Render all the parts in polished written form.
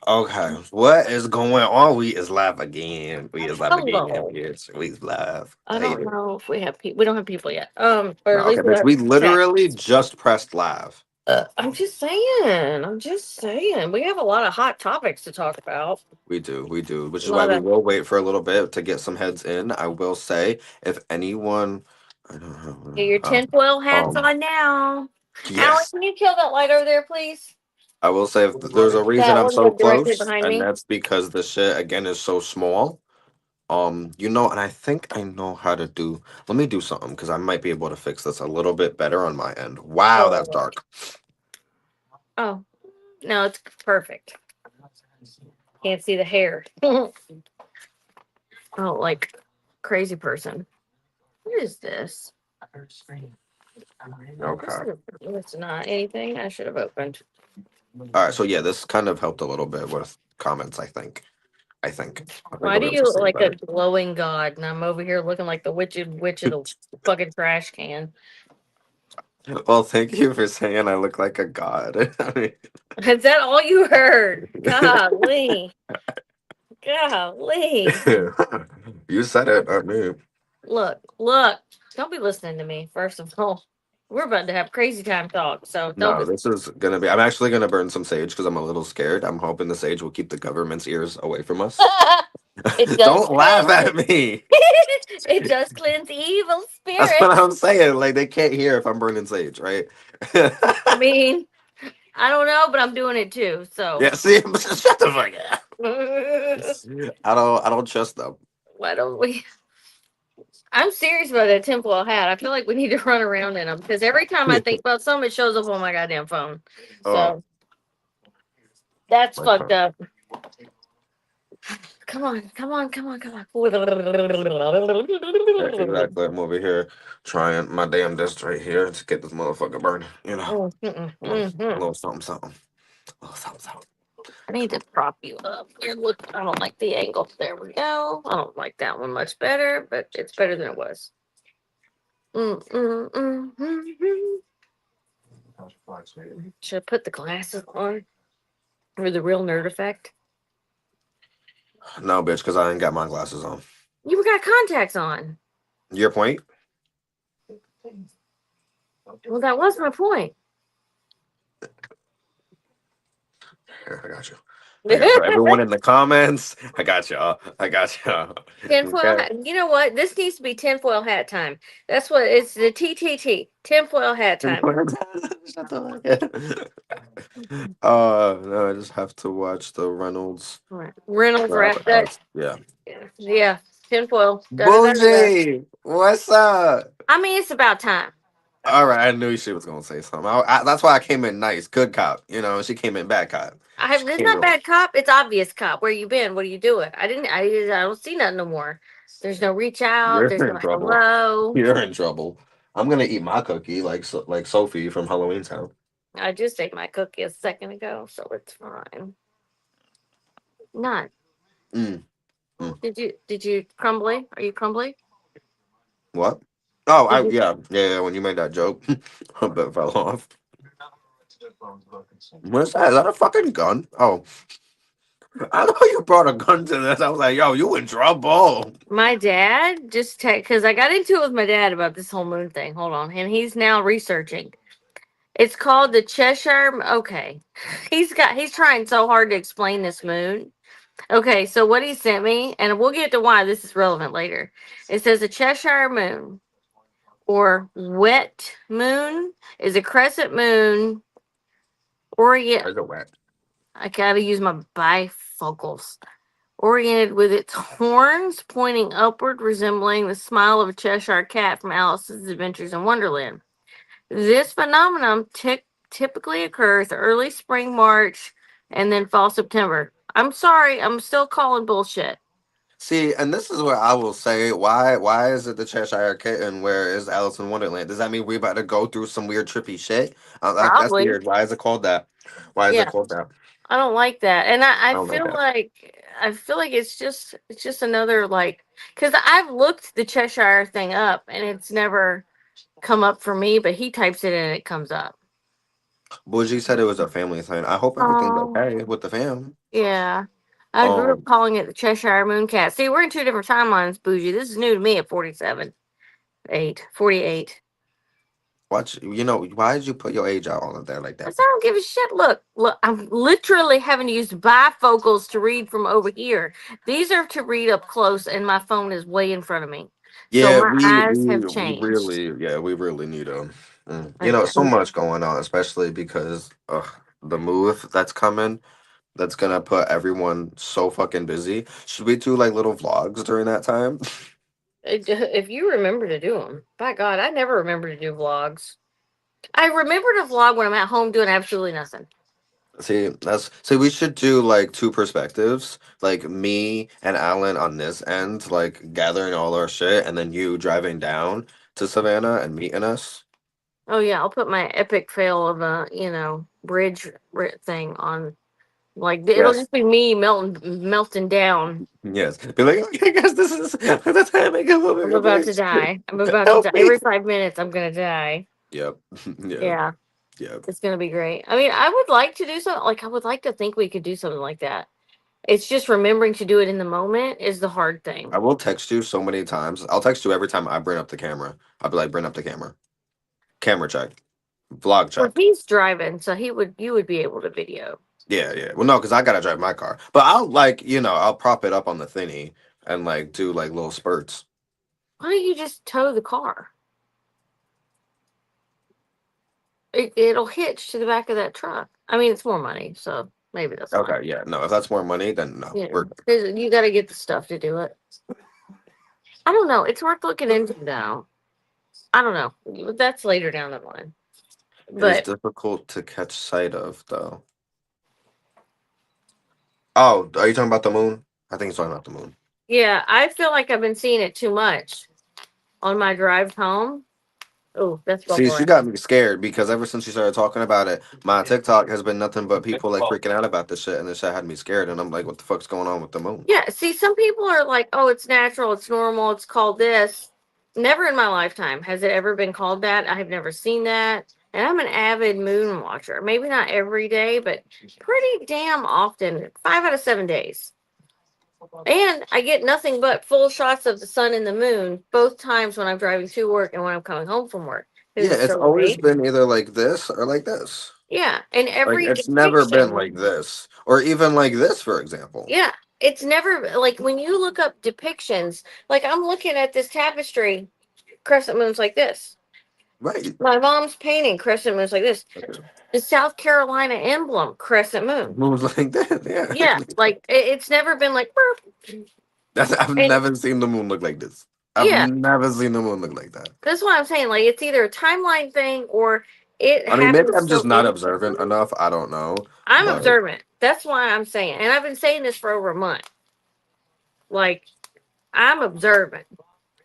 Okay, what is going on? We is live again. We is live again. Hello. Yes, we is live. I Hey, don't know if we have people. We don't have people yet. Or no, at okay, least we bitch. have We chat. literally just pressed live. I'm just saying. I'm just saying. We have a lot of hot topics to talk about. We do, which A is why lot we of. will wait for a little bit to get some heads in. I will say, if anyone, I don't Get your know, tinfoil hats on now. Alan, yes, can you kill that light over there, please? I will say if there's a reason That I'm one so directly close, behind and me. that's because the shit again is so small. And I think I know how to do. Let me do something because I might be able to fix this a little bit better on my end. Wow, that's Oh. dark. Oh. No, it's perfect. Can't see the hair. Oh, like crazy person. What is this? Okay. It's not anything I should have opened. All right. So yeah, this kind of helped a little bit with comments. I think Why I'll do be able you to look see it like a better. glowing god? And I'm over here looking like the witch of the fucking trash can. Well, thank you for saying I look like a god. I mean, Is that all you heard? Golly. Golly. you said it, not me. Look, look. Don't be listening to me, first of all. We're about to have crazy time talk, so don't No, be. this is gonna be. I'm actually gonna burn some sage because I'm a little scared. I'm hoping the sage will keep the government's ears away from us. It does Don't laugh cleanse. at me. It does cleanse evil That's what spirits. I'm saying. Like they can't hear if I'm burning sage, right? I mean, I don't know, but I'm doing it too, so. Yeah. See, shut the fuck up. I don't trust them. Why don't we? I'm serious about that tinfoil hat. I feel like we need to run around in them because every time I think about something, it shows up on my goddamn phone. Oh So that's my fucked god. up. Come on, come on, come on, come on. Yeah, exactly. I'm over here trying my damn best right here to get this motherfucker burning. A little something, something, a little something, something. I need to prop you up. Here, look, I don't like the angle. There we go. I don't like that one much better, but it's better than it was. Should I put the glasses on for the real nerd effect? No, bitch, because I ain't got my glasses on. You got contacts on. Your point? Well, that was my point. Here, I got you. I got you. Everyone in the comments, I got y'all. I got y'all. Tinfoil Okay. hat. You know what? This needs to be tinfoil hat time. That's what it's the TTT. Tinfoil hat time. Shut the fuck up. No, I just have to watch the Reynolds All right. Reynolds rap. wrap that. Yeah. Yeah. Tinfoil. Da da da da da. Bougie, what's up? I mean, it's about time. All right, I knew she was gonna say something. That's why I came in nice, good cop. You know, she came in bad cop. I She It's came not in. bad cop. It's obvious cop. Where you been? What are you doing? I don't see nothing no more. There's no reach out. You're There's in no trouble. hello. You're in trouble. I'm gonna eat my cookie like Sophie from Halloween Town. I just ate my cookie a second ago, so it's fine. Not. Mm, mm. Did you crumbly? Are you crumbly? What? Oh, Did you yeah. When you made that joke, a bit fell off. What's that? Is that a fucking gun? Oh, I thought you brought a gun to this. I was like, yo, you in trouble. My dad just because I got into it with my dad about this whole moon thing. Hold on, and he's now researching. It's called the Cheshire. Okay, he's trying so hard to explain this moon. Okay, so what he sent me, and we'll get to why this is relevant later. It says a Cheshire moon or wet moon is a crescent moon. Orient. Why is it wet? I gotta use my bifocals. Oriented with its horns pointing upward, resembling the smile of a Cheshire cat from Alice's Adventures in Wonderland. This phenomenon typically occurs early spring, March, and then fall, September. I'm sorry, I'm still calling bullshit. See, and this is where I will say, why is it the Cheshire Kitten? Where is Alice in Wonderland? Does that mean we about to go through some weird trippy shit? That's Probably. weird. Why is it called that? Why is it Yeah, called that? I don't like that. And I I don't like feel that. like it's just another like because I've looked the Cheshire thing up and it's never come up for me, but he types it in and it comes up. Bougie said it was a family thing. I hope everything's Oh, okay with the fam. yeah. I grew up Um, calling it the Cheshire Mooncat. See, we're in two different timelines, Bougie. This is new to me at 47, 48. watch. You know, why did you put your age out on there like that? Because I don't give a shit. Look, I'm literally having to use bifocals to read from over here. These are to read up close, and my phone is way in front of me. So Yeah, my we eyes we have we changed. really, yeah, we really need you know, Okay. so much going on, especially because the move that's coming, that's gonna put everyone so fucking busy. Should we do like little vlogs during that time? If you remember to do them, by God, I never remember to do vlogs. I remember to vlog when I'm at home doing absolutely nothing. See, we should do like two perspectives, like me and Alan on this end, like gathering all our shit, and then you driving down to Savannah and meeting us. Oh yeah, I'll put my epic fail of a bridge thing on. Like it'll Yes. just be me melting down. Yes. Be like, okay, guys, this is the time I come over I'm your about to bridge. die. I'm about to Help die. me. Every 5 minutes, I'm gonna die. Yep. Yep. Yeah, Yep. it's gonna be great. I mean, I would like to do something. Like I would like to think we could do something like that. It's just remembering to do it in the moment is the hard thing. I will text you so many times. I'll text you every time I bring up the camera. I'll be like, bring up the camera. Camera check. Vlog Well, check. he's driving, so you would be able to video. Yeah, yeah. Well, no, because I gotta drive my car. But I'll like, I'll prop it up on the thingy and like do like little spurts. Why don't you just tow the car? It'll hitch to the back of that truck. I mean, it's more money, so maybe that's fine. Okay, yeah. No, if that's more money, then no. Yeah, We're good. 'cause you got to get the stuff to do it. I don't know. It's worth looking into though. I don't know. That's later down the line. It is But difficult to catch sight of though. Oh, are you talking about the moon? I think he's talking about the moon. yeah, I feel like I've been seeing it too much on my drive home. Oh, that's See, bubble she wrap. got me scared because ever since she started talking about it, my TikTok has been nothing but people like freaking out about this shit, and this shit had me scared. And I'm like, what the fuck's going on with the moon? Yeah, see, some people are like, oh, it's natural, it's normal, it's called this. Never in my lifetime has it ever been called that. I have never seen that. And I'm an avid moon watcher. Maybe not every day, but pretty damn often. 5 out of 7 days. And I get nothing but full shots of the sun and the moon both times when I'm driving to work and when I'm coming home from work because Yeah, it's it's so always late. been either like this or like this. Yeah, and Like every it's never been depiction. like this, or even like this, for example. Yeah, it's never like when you look up depictions. Like I'm looking at this tapestry, crescent moons like this. Right. My mom's painting crescent moons like this. The South Carolina emblem crescent moon. Moves like that. Yeah, Yeah. like it's never been like "Burp." I've And never seen the moon look like this. I've yeah, never seen the moon look like that. that's what I'm saying. Like it's either a timeline thing or it I mean, maybe happens I'm so just not observant infrequently. enough. I don't know. I'm But observant. That's why I'm saying, and I've been saying this for over a month. Like I'm observant,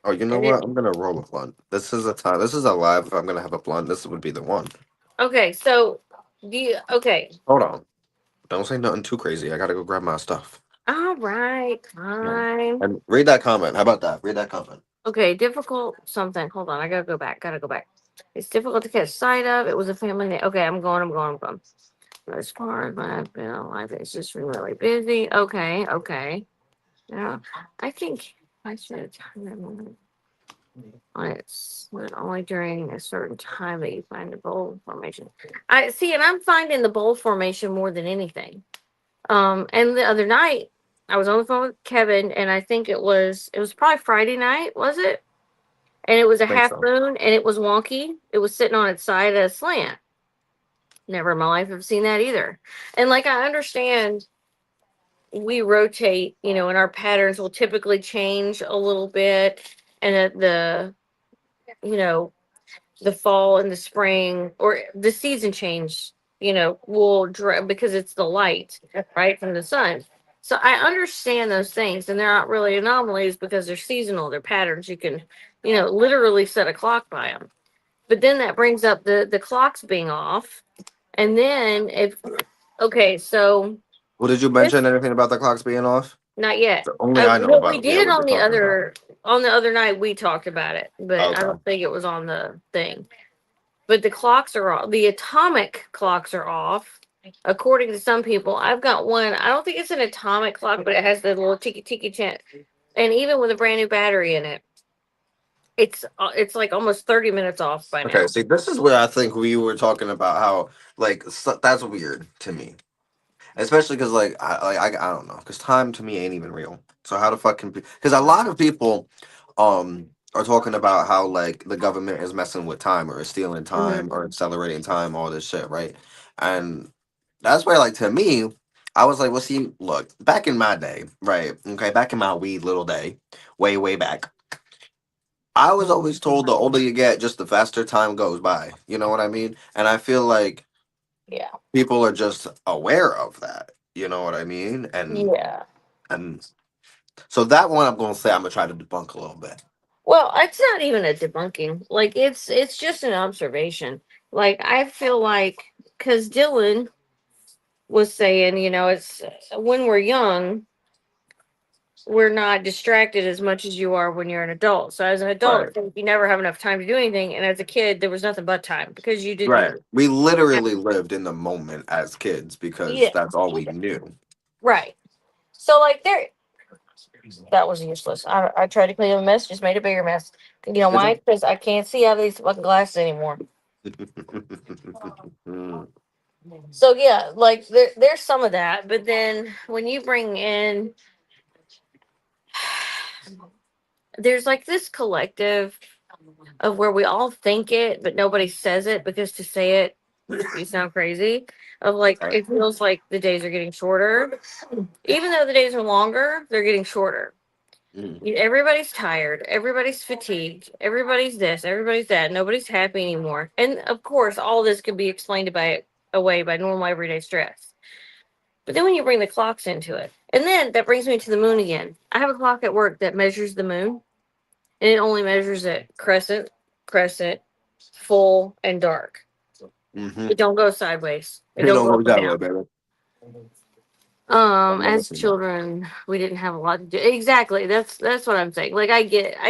oh, you know and it. what? I'm gonna roll a blunt. This is a time. This is a live. If I'm gonna have a blunt, this would be the one. Okay, so do you? Okay, Hold on. Don't say nothing too crazy. I gotta go grab my stuff. all right, Yeah. fine. And read that comment. How about that? Read that comment. Okay, difficult something. Hold on, I gotta go back. Gotta go back. It's difficult to catch sight of. It was a family name. Okay, I'm going. I'm going. I'm going. As far as I've been alive, it's just been really busy. Okay, okay. Yeah, I think I should time on it's only during a certain time that you find the bowl formation. I see, and I'm finding the bowl formation more than anything. And the other night I was on the phone with Kevin, and I think it was probably Friday night, was it? And it was a I think half so. moon, and it was wonky. It was sitting on its side at a slant. Never in my life have seen that either. And like I understand we rotate, and our patterns will typically change a little bit, and that you know, the fall and the spring or the season change, because it's the light, right, from the sun. So I understand those things, and they're not really anomalies because they're seasonal. They're patterns. You can, literally set a clock by them. But then that brings up the clocks being off, and then if okay, so Well, did you this mention anything about the clocks being off? not yet. Only I know What we about. Yeah, did what you're talking about. on the other night, we talked about it, but I Okay. don't think it was on the thing. but the clocks are off. The atomic clocks are off. According to some people, I've got one. I don't think it's an atomic clock, but it has the little tiki tiki chant. And even with a brand new battery in it, it's like almost 30 minutes off by Okay, now. see, this is where I think we were talking about how like that's weird to me, especially because I don't know, because time to me ain't even real. So how the fuck can because a lot of people are talking about how like the government is messing with time or is stealing time Hmm. or accelerating time, all this shit, right? And that's why, like, to me, I was like, well, see, look, back in my day, right? Okay, back in my wee little day, way, way back, I was always told the older you get, just the faster time goes by. You know what I mean? And I feel like Yeah. people are just aware of that. You know what I mean? Yeah. And so that one, I'm gonna say I'm gonna try to debunk a little bit. Well, it's not even a debunking. Like it's just an observation. Like I feel like because Dylan was saying, it's when we're young, we're not distracted as much as you are when you're an adult. So as an Right. adult, you never have enough time to do anything, and as a kid, there was nothing but time because you Right. didn't We have. literally lived in the moment as kids because Yeah, that's all we knew. right. So like that was useless. I tried to clean up a mess, just made a bigger mess. You know Is why? it? Because I can't see out of these fucking glasses anymore. Mm. So yeah, like there's some of that, but then when you bring in, there's like this collective of where we all think it, but nobody says it because to say it, you sound crazy. Of like Right. it feels like the days are getting shorter, even though the days are longer, they're getting shorter. Mm. Everybody's tired, everybody's fatigued, everybody's this, everybody's that. Nobody's happy anymore, and of course, all this can be explained by away by normal everyday stress. But then when you bring the clocks into it, and then that brings me to the moon again. I have a clock at work that measures the moon, and it only measures it crescent, full, and dark. Mm-hmm. It don't go sideways. It You don't don't go go up and that way, down. baby. I've never As seen that. children, we didn't have a lot to do. Exactly. That's what I'm saying. Like I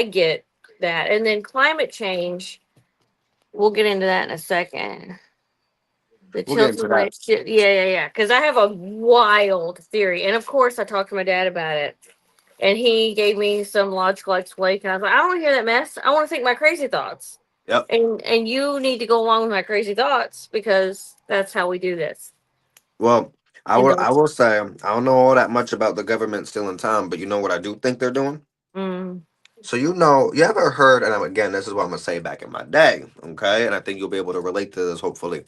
get that. And then climate change, we'll get into that in a second. The We'll get tilted into that. light shit. Yeah. Because I have a wild theory. And of course I talked to my dad about it. And he gave me some logical explanation. I was like, I don't want to hear that mess. I want to think my crazy thoughts. Yep. And you need to go along with my crazy thoughts because that's how we do this. Well, I And will. I don't. will say I don't know all that much about the government still in time, but you know what I do think they're doing. Mm, So you ever heard? And again, this is what I'm gonna say. Back in my day, okay, and I think you'll be able to relate to this. Hopefully,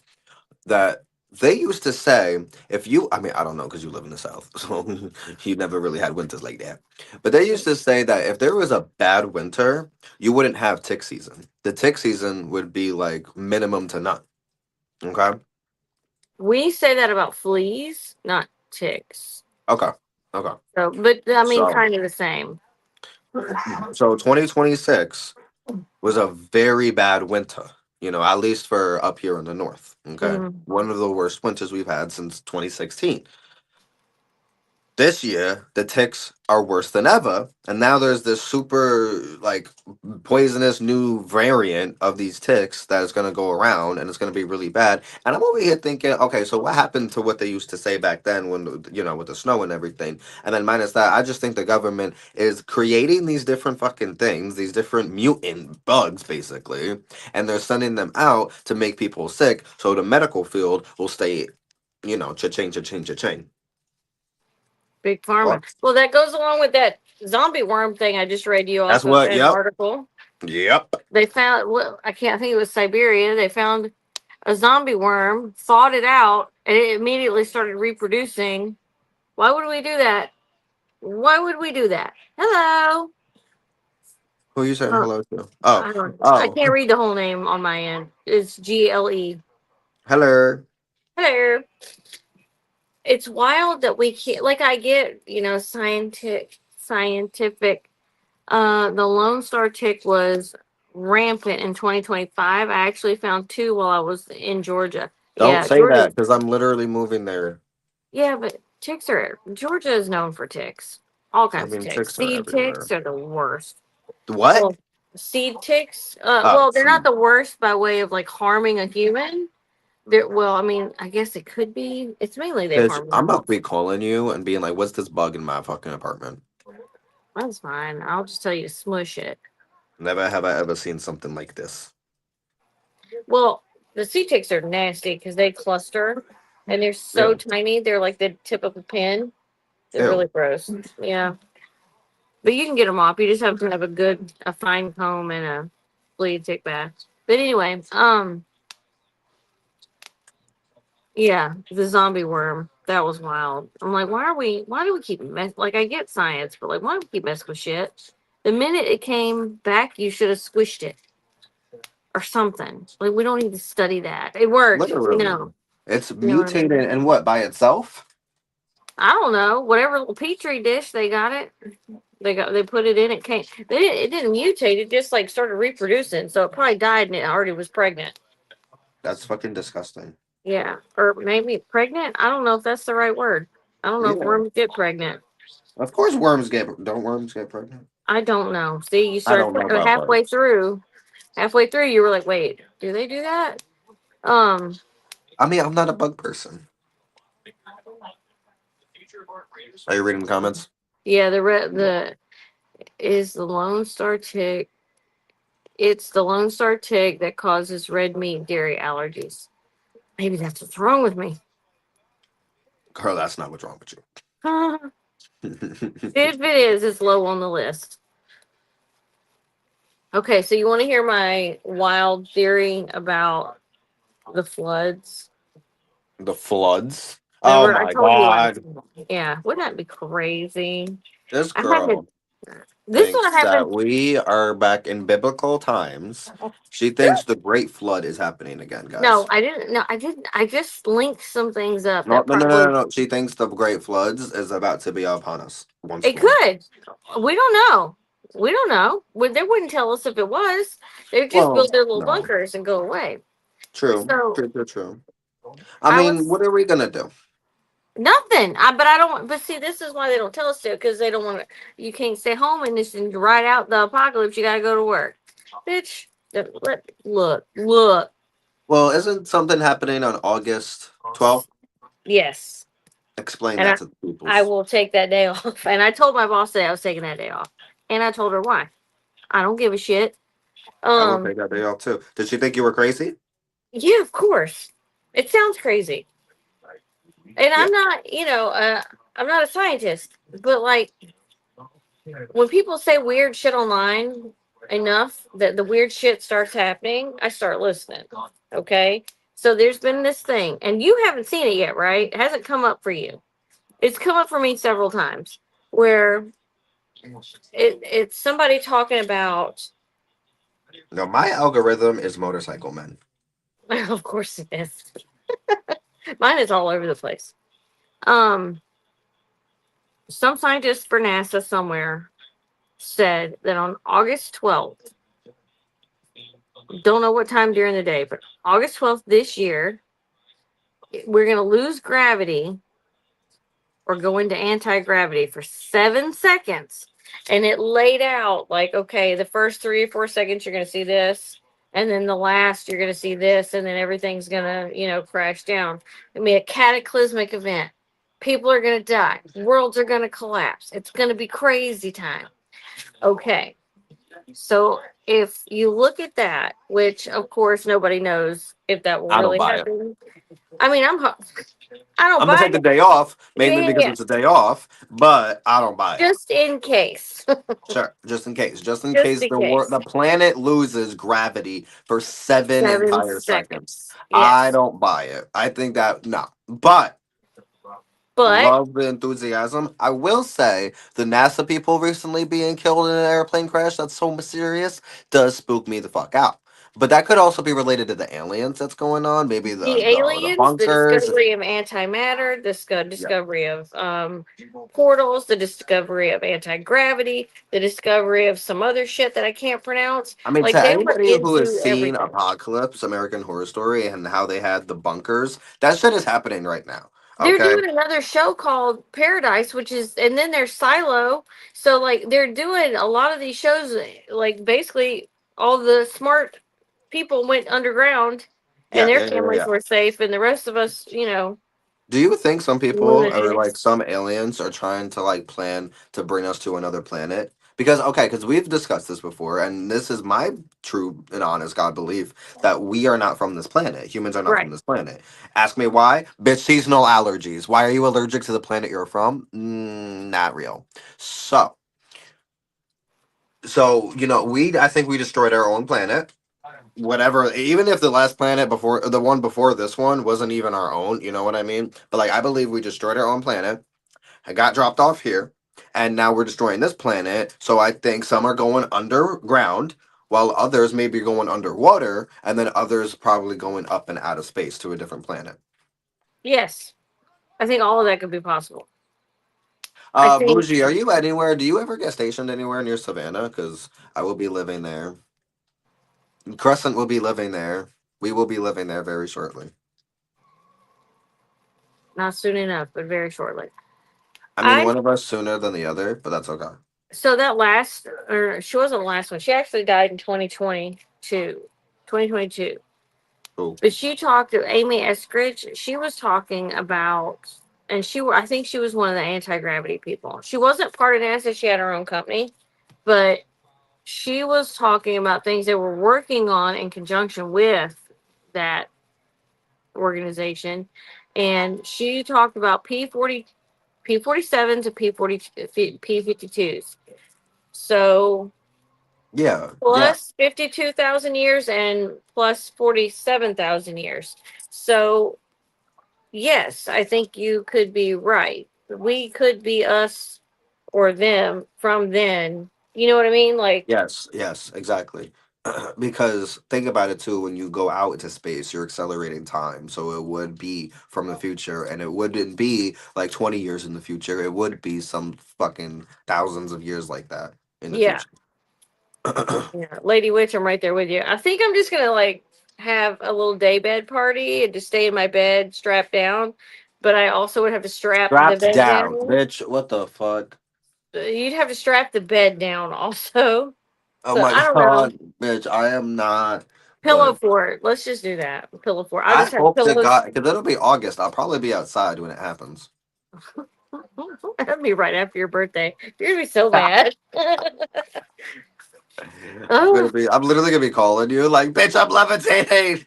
that they used to say if you. I mean, I don't know because you live in the South, so you never really had winters like that. But they used to say that if there was a bad winter, you wouldn't have tick season. The tick season would be like minimum to none. Okay. we say that about fleas, not ticks. Okay. Okay. So, but I mean, So kind of the same. 2026 was a very bad winter, at least for up here in the north. Okay. Mm. One of the worst winters we've had since 2016. This year, the ticks are worse than ever. And now there's this super, like, poisonous new variant of these ticks that is going to go around and it's going to be really bad. And I'm over here thinking, okay, so what happened to what they used to say back then when, with the snow and everything? And then minus that, I just think the government is creating these different fucking things, these different mutant bugs, basically, and they're sending them out to make people sick so the medical field will stay, cha-ching, cha-ching, cha-ching. Big pharma. Well, that goes along with that zombie worm thing I just read you That's off of what. an Yep. article. Yep. They found, well, I can't think it was Siberia. They found a zombie worm, thawed it out, and it immediately started reproducing. Why would we do that? Why would we do that? Hello. Who are you saying Uh, hello to? Oh, I don't. I oh, can't read the whole name on my end. It's GLE. hello. Hello. It's wild that we can't. Like I get, scientific. The Lone Star tick was rampant in 2025. I actually found two while I was in Georgia. Don't Yeah, say Georgia. that because I'm literally moving there. Yeah, but ticks are Georgia is known for ticks. All I kinds of mean, ticks. ticks are Seed everywhere. ticks are the worst. What? Oh. seed ticks. Oh, Well, they're not see. the worst by way of like harming a human. They're, well, I mean, I guess it could be. It's mainly they Bitch, harm I'm about to mammals. be calling you and being like, what's this bug in my fucking apartment? That's fine. I'll just tell you to smush it. Never have I ever seen something like this. Well, the sea ticks are nasty because they cluster and they're so Ew. tiny. They're like the tip of a pin. They're really Ew. gross. Yeah, but you can get them off. You just have to have a fine comb and a flea tick bath. But anyway, yeah, the zombie worm. That was wild. I'm like, why are we? Why do we keep mess? Like, I get science, but like, why do we keep messing with shit? The minute it came back, you should have squished it or something. Like, we don't need to study that. It worked. We Literally. know. It's You know what I mutated mean? and what, by itself? I don't know. Whatever little petri dish they got it. They put it in. It came. It didn't mutate. It just like started reproducing. So it probably died and it already was pregnant. That's fucking disgusting. Yeah, or maybe pregnant. I don't know if that's the right word. I don't know if Yeah. worms get pregnant. Of course worms get don't worms get pregnant? I don't know. See, you I started don't know about halfway worms. through. Halfway through, you were like, "Wait, do they do that?" Um, I mean, I'm not a bug person. Are you reading the comments? yeah, the is the Lone Star tick. It's the Lone Star tick that causes red meat dairy allergies. Maybe that's what's wrong with me. Girl, that's not what's wrong with If you. it is, it's low on the list. Okay, so you want to hear my wild theory about the floods? The floods. Oh Remember, I my told you last god. time. Yeah, wouldn't that be crazy? This I had to. girl This is what thinks that happened. we are back in biblical times. She thinks the great flood is happening again, No, guys. I didn't. No, I didn't. I just linked some things up No, that no, no, no, probably no, no. She thinks the great floods is about to be upon us once it more. could. We don't know. We don't know. They wouldn't tell us if it was. They just Well, build their little no. bunkers and go away. True. So True, true, true. I I mean, was what are we gonna do? nothing. But I don't. But see, this is why they don't tell us to because they don't want to. You can't stay home and just ride out the apocalypse. You got to go to work, bitch. Look. Well, isn't something happening on August 12th? Yes, Explain and that to the I peoples. will take that day off. And I told my boss that I was taking that day off, and I told her why. I don't give a shit. I will Um, take that day off too. Did she think you were crazy? yeah, of course. It sounds crazy, and Yeah. I'm not. I'm not a scientist, but like when people say weird shit online enough that the weird shit starts happening, I start listening. Okay, so there's been this thing, and you haven't seen it yet, right? It hasn't come up for you. It's come up for me several times where it's somebody talking about. No, my algorithm is motorcycle men. Of course it is. Mine is all over the place. Um, some scientist for NASA somewhere said that on August 12th, don't know what time during the day, but August 12th this year, we're going to lose gravity or go into anti gravity for 7 seconds. And it laid out like, okay, the first 3 or 4 seconds, you're going to see this. And then the last, you're going to see this. And then everything's going to, crash down. It'll be a cataclysmic event. People are going to die. Worlds are going to collapse. It's going to be crazy time. Okay. So if you look at that, which of course nobody knows if that will I don't really buy it. happen. I mean, I don't I'm gonna buy take the it. day off Yeah, mainly yeah, because yeah. it's a day off, but I don't buy it. Just in case. Sure, just in Just case in case. the planet loses gravity for seven seven entire seconds. seconds. I Yes. don't buy it. I think that no, but But love the enthusiasm. I will say the NASA people recently being killed in an airplane crash that's so mysterious does spook me the fuck out. But that could also be related to the aliens that's going on. Maybe the the aliens, the bunkers. discovery of antimatter, the Yeah. discovery of portals, the discovery of anti gravity, the discovery of some other shit that I can't pronounce. I mean, Like to they were anybody who has into seen everything. Apocalypse, American Horror Story, and how they had the bunkers, that shit is happening right now. They're Okay. doing another show called Paradise, which is, and then there's Silo. So like they're doing a lot of these shows. Like basically, all the smart people went underground, and Yeah, their yeah, yeah, families yeah. were safe, and the rest of us, Do you think some people or like lunatics. some aliens are trying to like plan to bring us to another planet? Because okay, because we've discussed this before, and this is my true and honest God belief that we are not from this planet. Humans are not from Right. this planet. Ask me why? Bitch, seasonal allergies. Why are you allergic to the planet you're from? Not real. So, we I think we destroyed our own planet. Whatever, even if the last planet before the one before this one wasn't even our own, you know what I mean? But like I believe we destroyed our own planet. I got dropped off here, and now we're destroying this planet. So I think some are going underground, while others may be going underwater, and then others probably going up and out of space to a different planet. Yes, I think all of that could be possible. I think Bougie, are you anywhere? Do you ever get stationed anywhere near Savannah? Because I will be living there. Crescent will be living there. We will be living there very shortly. not soon enough, but very shortly. I mean, I one of us sooner than the other, but that's okay. so that last, or she wasn't the last one. She actually died in 2022. 2022. Cool. But she talked to Amy Eskridge. She was talking about, and I think she was one of the anti gravity people. She wasn't part of NASA. She had her own company, but she was talking about things they were working on in conjunction with that organization, and she talked about P47 to P52s. So Yeah, yeah. plus 52,000 years and plus 47,000 years. So yes, I think you could be right. We could be us or them from then. You know what I mean? Like, Yes, yes, exactly. Because think about it too, when you go out into space, you're accelerating time. So it would be from the future, and it wouldn't be like 20 years in the future. It would be some fucking thousands of years like that in the yeah, future. yeah. Lady Witch, I'm right there with you. I think I'm just going to like have a little day bed party and just stay in my bed strapped down. But I also would have to strap the Strapped bed down, down. bitch. What the fuck? You'd have to strap the bed down also. Oh So my I don't know. god, bitch. I am not, Pillow but fort. Let's just do that. Pillow fort. I'll I just have hope to pillows. God, because it'll be August. I'll probably be outside when it happens. That'd be right after your birthday. You're gonna be so mad. Oh, I'm literally gonna be calling you like, bitch, I'm levitating.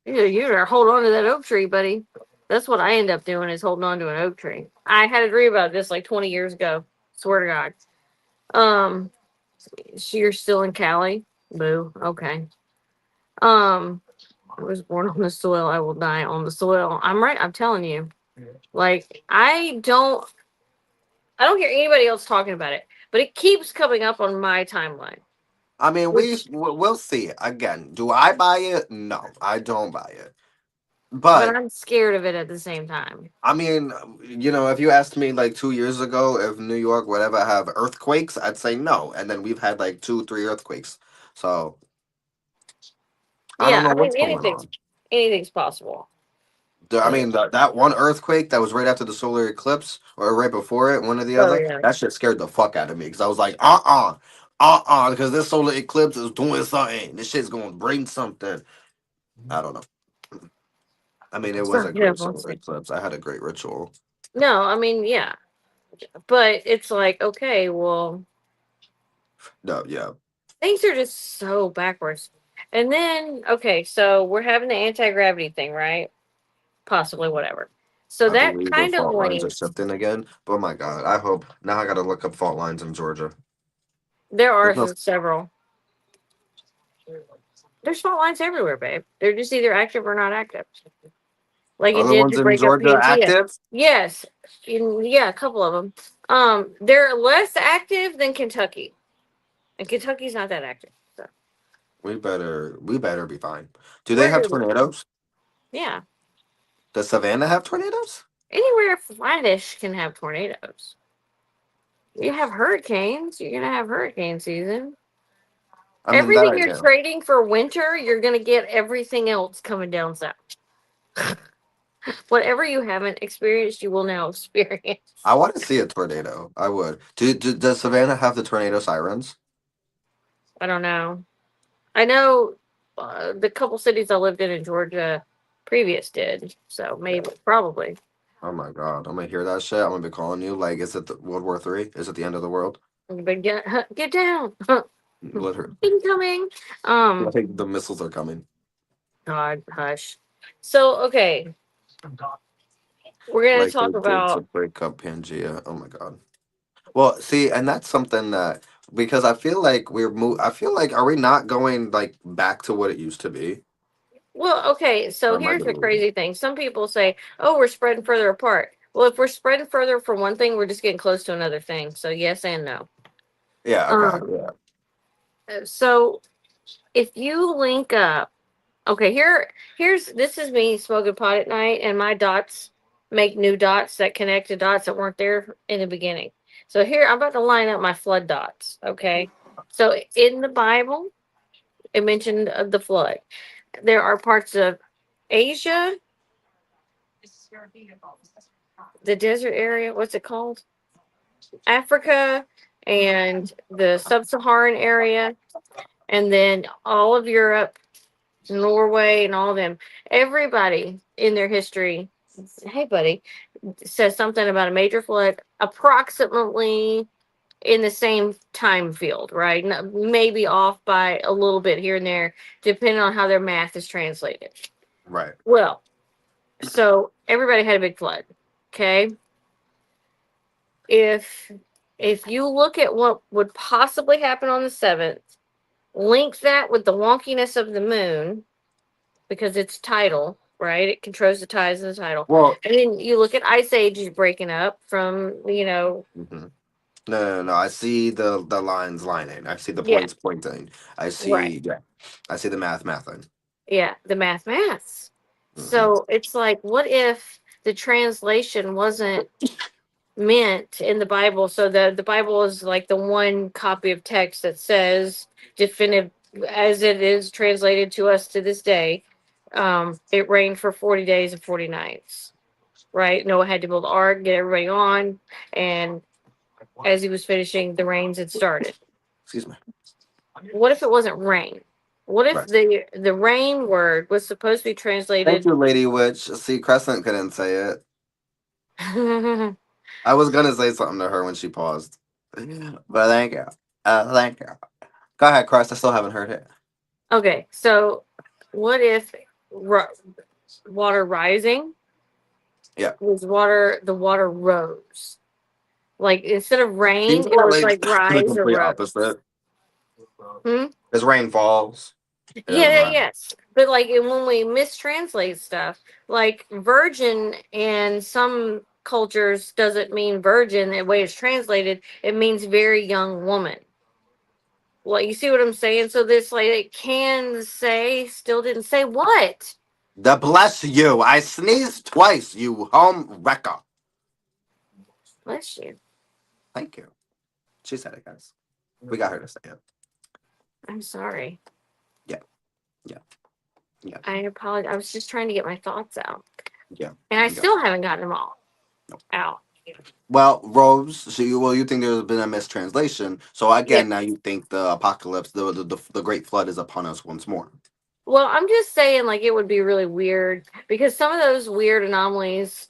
you better hold on to that oak tree, buddy. That's what I end up doing is holding on to an oak tree. I had a dream about this like 20 years ago. Swear to God. Um, so you're still in Cali? Boo. Okay. Um, I was born on the soil. I will die on the soil. I'm right. I'm telling you. Like I don't hear anybody else talking about it, but it keeps coming up on my timeline. I mean, Which, we'll see. Again, do I buy it? No, I don't buy it. but But I'm scared of it at the same time. I mean, if you asked me like 2 years ago if New York would ever have earthquakes, I'd say no. And then we've had like two, three earthquakes. So I don't Yeah, know I mean what's going on. anything's possible. I But mean, that one earthquake that was right after the solar eclipse or right before it, one or the oh other, yeah, that shit scared the fuck out of me because I was like, because this solar eclipse is doing something. This shit's going to bring something. I don't know. I mean, it was a yeah, great we'll solar see. eclipse. I had a great ritual. No, I mean yeah, but it's like okay, well No, yeah, things are just so backwards. And then okay, so we're having the anti gravity thing, right? Possibly whatever. So I that believe the kind of fault lines are links. shifting again. But oh my God, I hope now I got to look up fault lines in Georgia. There are There's no several. There's fault lines everywhere, babe. They're just either active or not active. Like it other did ones to in break up Georgia PNC. active. Yes, yeah, a couple of them. They're less active than Kentucky, and Kentucky's not that active. So We better be fine. Do they we're have good. tornadoes? Yeah, Does Savannah have tornadoes? anywhere flattish can have tornadoes. You have hurricanes. You're gonna have hurricane season. I mean, that Everything I you're do. trading for winter, you're gonna get everything else coming down south. Whatever you haven't experienced, you will now I experience. want to see a tornado. I would. Does Savannah have the tornado sirens? I don't know. I know the couple cities I lived in Georgia previous did, so Yeah. maybe, probably. Oh my god, I'm gonna hear that shit. I'm gonna be calling you. Like, is it the World War Three? Is it the end of the world? But get down, Literally, incoming. Um, like the missiles are coming. God, hush. So okay, we're gonna Like they talk did to about. break up Pangea. Oh my god. Well, see, and that's something that because I feel like I feel like are we not going like back to what it used to be? Well, okay, so Or am I here's the deluded? crazy thing. Some people say, "Oh, we're spreading further apart." Well, if we're spreading further from one thing, we're just getting close to another thing. So yes and no. Yeah. Okay. Um, Yeah. so if you link up, okay, here's this is me smoking pot at night, and my dots make new dots that connect to dots that weren't there in the beginning. So here I'm about to line up my flood dots. Okay, so in the Bible, it mentioned the flood. There are parts of Asia, the desert area. What's it called? Africa, and the sub-Saharan area, and then all of Europe, Norway, and all of them. Everybody in their history, hey buddy, says something about a major flood approximately in the same time field, right? Maybe off by a little bit here and there, depending on how their math is translated. Right. Well, so everybody had a big flood. Okay. If you look at what would possibly happen on the 7th, link that with the wonkiness of the moon because it's tidal, right? It controls the tides of the tidal. Well. And then you look at ice ages breaking up from, Mhm. No. I see the lines lining. I see the yeah, points pointing. I right. see. Yeah. I see the mathing. Yeah, the maths. Hmm. So it's like, what if the translation wasn't meant in the Bible? So the Bible is like the one copy of text that says definitive as it is translated to us to this day. It rained for 40 days and 40 nights. Right? Noah had to build the ark, get everybody on, and as he was finishing, the rains had started. Excuse me. What if it wasn't rain? What if Right. the rain word was supposed to be Thank translated? you, Lady Witch. See, Crescent couldn't say it. I was gonna say something to her when she paused. But thank you. Thank you. Go ahead, Crest. I still haven't heard it. Okay, so what if ro- water rising Yeah. was water? The water rose. Like instead of Can you rain, do it that was like like the rise or complete rose. opposite? Hmm? As rain falls, it Yeah, doesn't rise. yes. But like when we mistranslate stuff, like virgin in some cultures doesn't mean virgin the way it's translated. It means very young woman. Well, you see what I'm saying? So this like it can say still didn't say what? The bless you. I sneezed twice, you home wrecker. Bless you. Thank you. She said it, guys. We got her to say it. I'm sorry. Yeah. Yeah. Yeah. I apologize. I was just trying to get my thoughts out. Yeah. And I Yeah. still haven't gotten them all out. Well, Rose, so you think there's been a mistranslation. So Yeah. again, now you think the apocalypse, the great flood is upon us once more. Well, I'm just saying, like, it would be really weird because some of those weird anomalies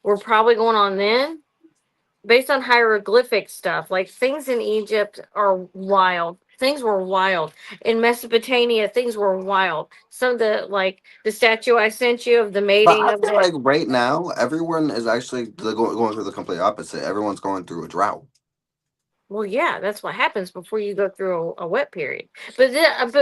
were probably going on then based on hieroglyphic stuff. Like, things in Egypt are wild. Things were wild. In Mesopotamia, things were wild. Some of like, the statue I sent you of the But mating I of feel the. like right now, everyone is actually going through the complete opposite. Everyone's going through a drought. Well, yeah, that's what happens before you go through a wet period. But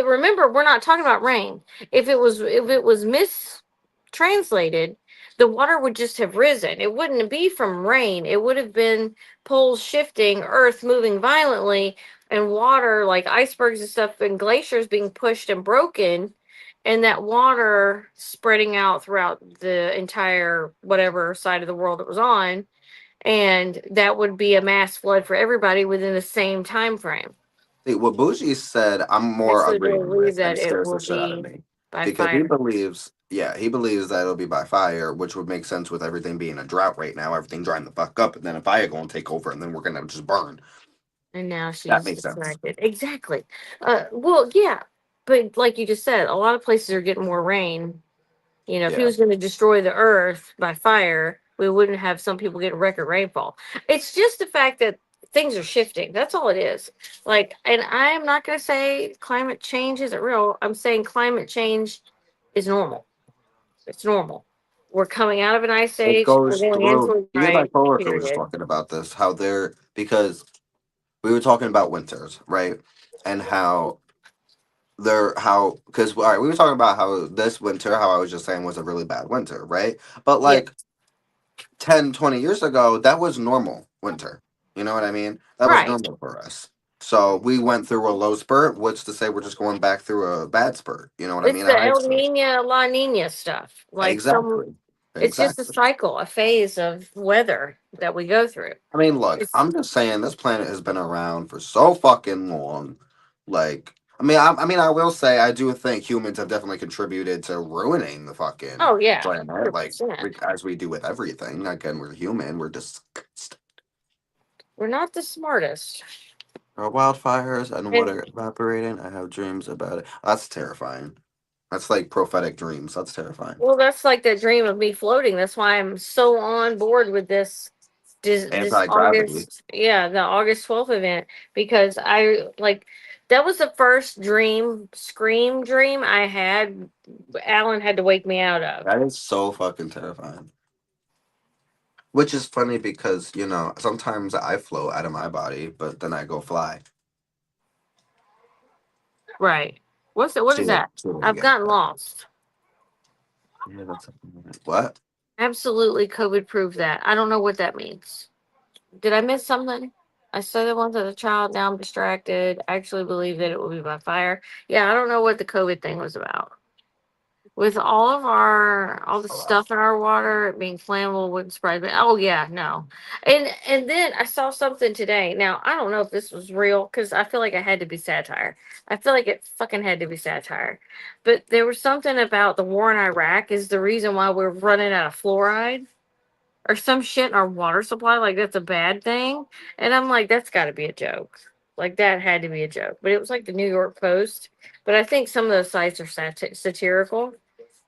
remember, we're not talking about rain. If it was mistranslated, the water would just have risen. It wouldn't be from rain. It would have been poles shifting, Earth moving violently, and water like icebergs and stuff and glaciers being pushed and broken, and that water spreading out throughout the entire whatever side of the world it was on, and that would be a mass flood for everybody within the same time frame. See, what Bougie said, I'm I more actually agreeing believe with, and that it it scares will the shit out of be. me. by because he fire. believes, yeah, he believes that it'll be by fire, which would make sense with everything being a drought right now, everything drying the fuck up, and then a fire gonna take over, and then we're gonna just burn. And now That she's makes sense. distracted. Exactly. Well, yeah, but like you just said, a lot of places are getting more rain. You know, if he Yeah, was going to destroy the earth by fire, we wouldn't have some people getting record rainfall. It's just the fact that things are shifting. That's all it is. Like, and I am not going to say climate change isn't real. I'm saying climate change is normal. It's normal. We're coming out of an ice it age. We're goes going into through. a Me and my dry coworker were just period. talking about this, how they're because we were talking about winters, right? And how they're how because all right, we were talking about how this winter, how I was just saying was a really bad winter, right? But Yeah. like 10, 20 years ago, that was normal winter. You know what I mean? That was Right. normal for us. So we went through a low spurt, which to say we're just going back through a bad spurt. You know what I It's mean? the I El Nino, La Nina stuff. Like some, exactly, it's just a exactly. cycle, a phase of weather that we go through. I mean, look, It's I'm just saying this planet has been around for so fucking long. Like, I mean, I will say I do think humans have definitely contributed to ruining the fucking oh yeah, planet, like 100%. as we do with everything. Again, we're human. We're disgusting. We're not the smartest. Are wildfires and And water evaporating? I have dreams about it. That's terrifying. That's like prophetic dreams. That's terrifying. well, that's like the dream of me floating. That's why I'm so on board with this Anti gravity. August, yeah, the August 12th event because I like that was the first scream dream I had. Alan had to wake me out of. That is so fucking terrifying. Which is funny because, sometimes I float out of my body, but then I go fly. Right. What's it? What is that? See it I've again. gotten lost. Yeah, what? Absolutely, COVID proved that. I don't know what that means. Did I miss something? I said it once as a child. Now I'm distracted. I actually believe that it will be by fire. Yeah, I don't know what the COVID thing was about. With all the stuff in our water it being flammable wouldn't surprise me. Oh yeah, no. And then I saw something today. Now I don't know if this was real because I feel like it had to be satire. I feel like it fucking had to be satire. But there was something about the war in Iraq is the reason why we're running out of fluoride or some shit in our water supply. Like that's a bad thing. And I'm like, that's got to be a joke. Like that had to be a joke. But it was like the New York Post. But I think some of those sites are satirical.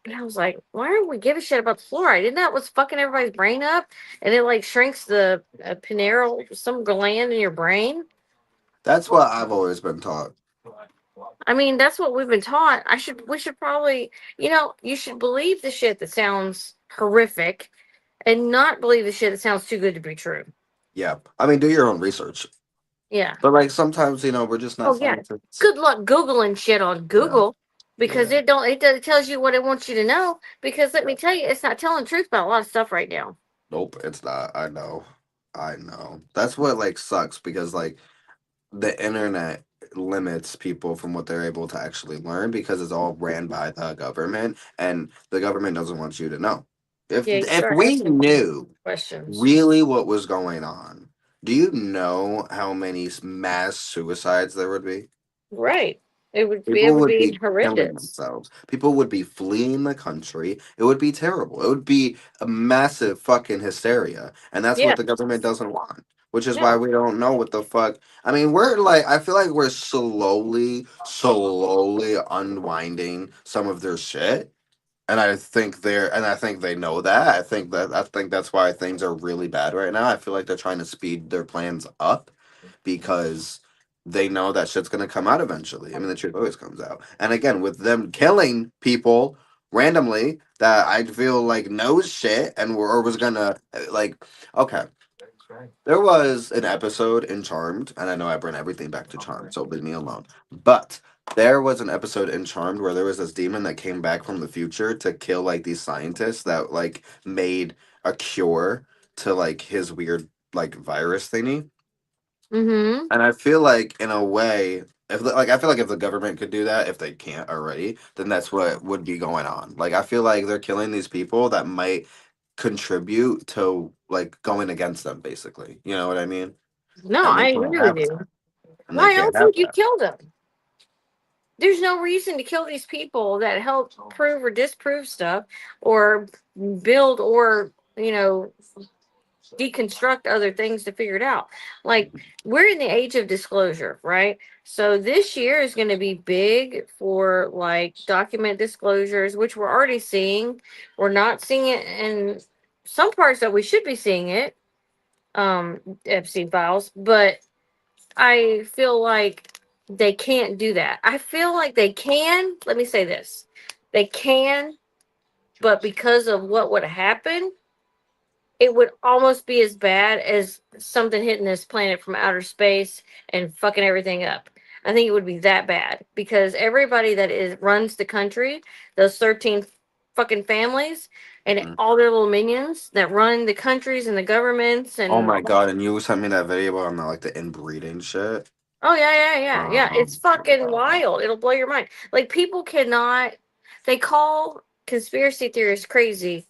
And I was like, why don't we give a shit about the fluoride? Isn't that what's fucking everybody's brain up? And it like shrinks the pineal, some gland in your brain. That's what I've always been taught. I mean, that's what we've been taught. We should probably, you should believe the shit that sounds horrific and not believe the shit that sounds too good to be true. Yeah. I mean, do your own research. Yeah. But like sometimes, we're just not Oh yeah. scientists. Good luck googling shit on Yeah. Google because Yeah. it tells you what it wants you to know. Because let me tell you, it's not telling the truth about a lot of stuff right now. Nope, it's not. I know. I know. That's what like sucks because like the internet limits people from what they're able to actually learn because it's all ran by the government and the government doesn't want you to know. If Yeah, you if start we asking knew questions. really what was going on, do you know how many mass suicides there would be? Right. It People would would be be killing horrendous. themselves. People would be fleeing the country. It would be terrible. It would be a massive fucking hysteria. And that's what Yeah. the government doesn't want. Which is why No. we don't know what the fuck. I mean, we're like, I feel like we're slowly unwinding some of their shit. And I think they know that. I think that's why things are really bad right now. I feel like they're trying to speed their plans up because they know that shit's gonna come out eventually. I mean, the truth always comes out. And again, with them killing people randomly that I feel like knows shit and or was gonna like okay. There was an episode in Charmed, and I know I bring everything back to Charmed, so leave me alone. But there was an episode in Charmed where there was this demon that came back from the future to kill like these scientists that like made a cure to like his weird like virus thingy. Mm-hmm. And I feel like in a way, I feel like if the government could do that, if they can't already, then that's what would be going on. Like I feel like they're killing these people that might contribute to like going against them, basically. You know what I mean? No, And they I can't agree with have you. that. And they Why can't else have would you that. kill them? There's no reason to kill these people that help prove or disprove stuff, or build, or deconstruct other things to figure it out. Like, we're in the age of disclosure, right? So this year is going to be big for like document disclosures, which we're already seeing. We're not seeing it in some parts that we should be seeing it, Epstein files, but I feel like they can't do that. I feel like they can. Let me say this. They can, but because of what would happen, it would almost be as bad as something hitting this planet from outer space and fucking everything up. I think it would be that bad because everybody that is runs the country, those 13 fucking families and Mm. all their little minions that run the countries and the governments Oh and my god! And you sent me that video on the, like the inbreeding shit. oh yeah, yeah, yeah, yeah. It's fucking God. wild. It'll blow your mind. Like, people cannot, they call conspiracy theorists crazy,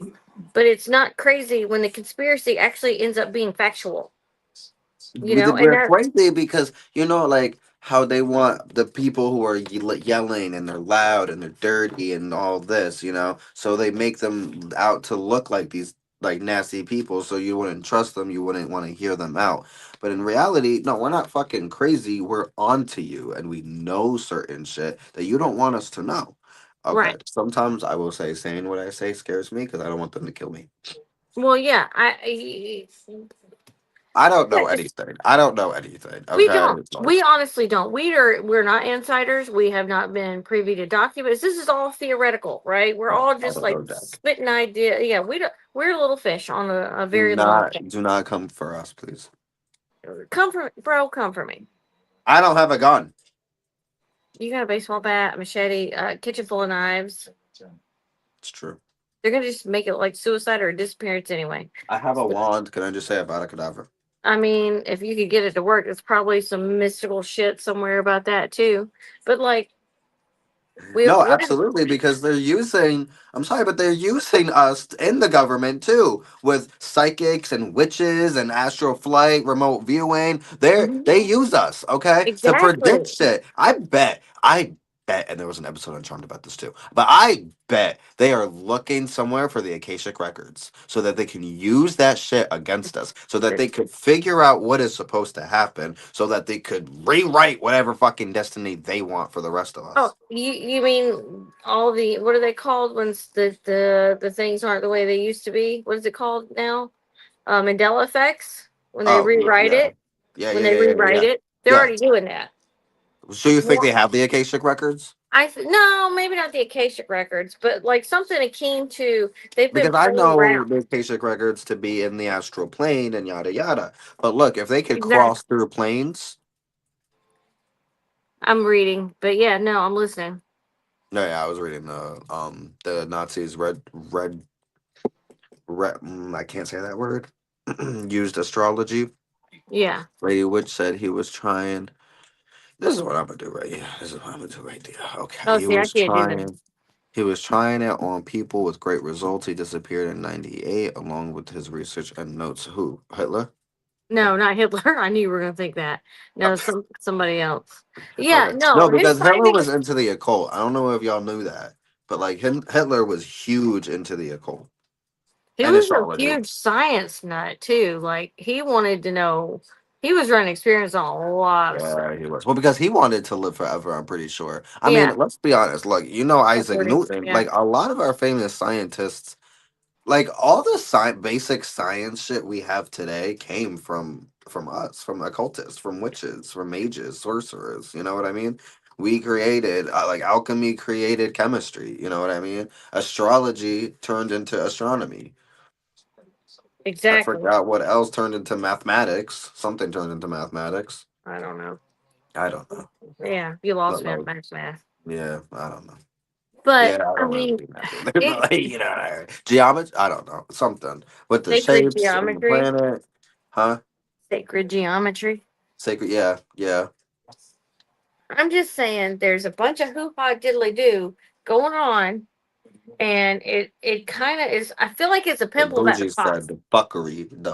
but it's not crazy when the conspiracy actually ends up being factual. And We're that crazy because like how they want the people who are yelling and they're loud and they're dirty and all this, so they make them out to look like these like nasty people, so you wouldn't trust them, you wouldn't want to hear them out. But in reality, no, we're not fucking crazy. We're onto you, and we know certain shit that you don't want us to know. Okay, right. sometimes I will say saying what I say scares me because I don't want them to kill me. Well, yeah, I don't yeah, know anything. I don't know anything. we Okay, don't. We honestly don't. We're not insiders. We have not been privy to documents. This is all theoretical, right? We're oh, all I just don't like know, Jack. spitting idea. Yeah, we don't. We're little fish on a Do very long not, thing. do not come for us, please. Come for bro. Come for me. I don't have a gun. You got a baseball bat, a machete, a kitchen full of knives. It's true. They're gonna just make it like suicide or a disappearance anyway. I have a So, wand. Can I just say about a cadaver? I mean, if you could get it to work, it's probably some mystical shit somewhere about that too. But like, we No, what is absolutely, because they're using, I'm sorry, but they're using us in the government too, with psychics and witches and astral flight, remote viewing. They Mhm. use us, okay, to predict Exactly. shit. I bet, and there was an episode on Charmed about this too, but I bet they are looking somewhere for the Akashic records so that they can use that shit against us, so that they could figure out what is supposed to happen, so that they could rewrite whatever fucking destiny they want for the rest of Oh, us. you mean all the what are they called when the things aren't the way they used to be? What is it called now? Mandela effects. When they Oh, rewrite yeah. it, Yeah, when yeah, they yeah, yeah, rewrite yeah. it, they're Yeah. already doing that. So you think they Well, have the Akashic records? no, maybe not the Akashic records, but like something akin to. They've been Because I playing know around. the Akashic records to be in the astral plane and yada yada. But look, if they could Exactly. cross through planes, I'm reading, but yeah, no, I'm listening. no, yeah, I was reading the Nazis I can't say that word. Used astrology. Yeah. Lady Witch said he was trying. This is what I'm gonna do right here. This is what I'm gonna do right there. Okay, Oh, see, I can't do that. He was trying it on people with great results. He disappeared in '98 along with his research and notes. Who? Hitler? No, not Hitler. I knew you were gonna think that. No, somebody else. Yeah, Okay. No, no, his because Hitler was findings. into the occult. I don't know if y'all knew that, but like Hitler was huge into the occult He and was a astrology. huge science nut too. Like, he wanted to know. He was running experiments on a lot of stuff. Yeah, he was. Well, because he wanted to live forever, I'm pretty sure. I mean, Yeah, let's be honest. Look, Isaac according. Newton. Yeah, Like a lot of our famous scientists, like all the basic science shit we have today came from us, from occultists, from witches, from mages, sorcerers. You know what I mean? We created like alchemy created chemistry. You know what I mean? Astrology turned into astronomy. I exactly. forgot what else turned into mathematics. Something turned into mathematics. I don't know. I don't know. Yeah, you lost But me on like, math. yeah, I don't know. Yeah, But I I don't really mean, do math either. But it like, geometry. I don't know something with the sacred shapes and the geometry. planet, huh? Sacred geometry. Sacred, yeah, yeah. I'm just saying, there's a bunch of hoo ha diddly do going on, and it kind of is. I feel like it's a The pimple that bougie pops. said the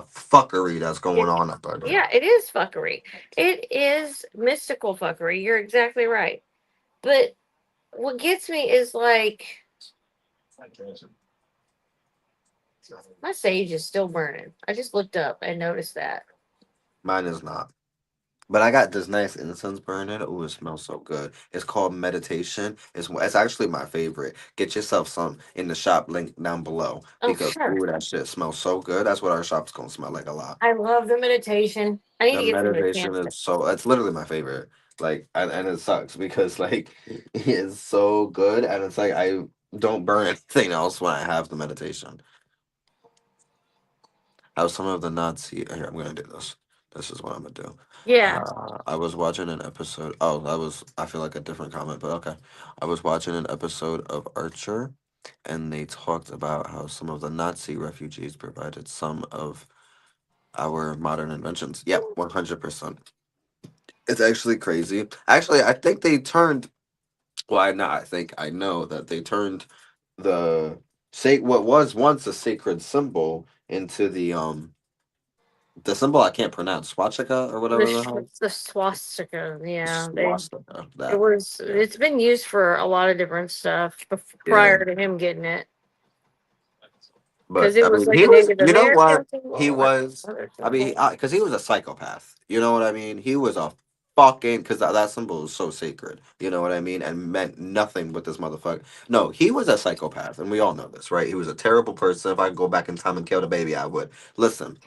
fuckery that's going It, on up in here. yeah, it is fuckery. It is mystical fuckery. You're exactly right. But what gets me is like my sage is still burning. I just looked up and noticed that. Mine is not. But I got this nice incense burning. Ooh, it smells so good. It's called meditation. It's actually my favorite. Get yourself some in the shop link down below Oh, because sure. ooh, that shit smells so good. That's what our shop's gonna smell like a lot. I love the meditation. I need The to get some of the meditation camp. is so. It's literally my favorite. Like, and it sucks because like it's so good, and it's like I don't burn anything else when I have the meditation. How some of the Nazi. Here, I'm gonna do this. This is what I'm gonna do. Yeah. I was watching an episode. Oh, that was. I feel like a different comment, but okay. I was watching an episode of Archer, and they talked about how some of the Nazi refugees provided some of our modern inventions. Yep, 100%. It's actually crazy. Actually, I think they turned. Well, I not. I think I know that they turned the what was once a sacred symbol into the symbol I can't pronounce, swastika or whatever the hell. The swastika. Yeah, they. Swastika. It That. was. Yeah. It's been used for a lot of different stuff Yeah. prior to him getting it, because But it I was mean, like he a was. Native You know what? American He symbol and was. other I mean, symbol. because he was a psychopath. You know what I mean? He was a fucking because that symbol is so sacred. You know what I mean? And meant nothing with this motherfucker. No, he was a psychopath, and we all know this, right? He was a terrible person. If I could go back in time and kill the baby, I would. Listen,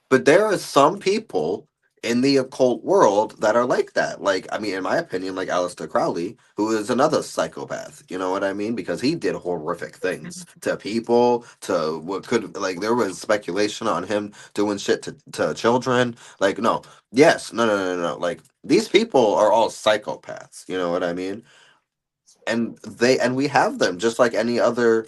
but there are some people in the occult world that are like that. Like, I mean, in my opinion, like Aleister Crowley, who is another psychopath. You know what I mean? Because he did horrific things to people, to what could, like, there was speculation on him doing shit to children. Like, no, yes, no. Like, these people are all psychopaths. You know what I mean? And we have them just like any other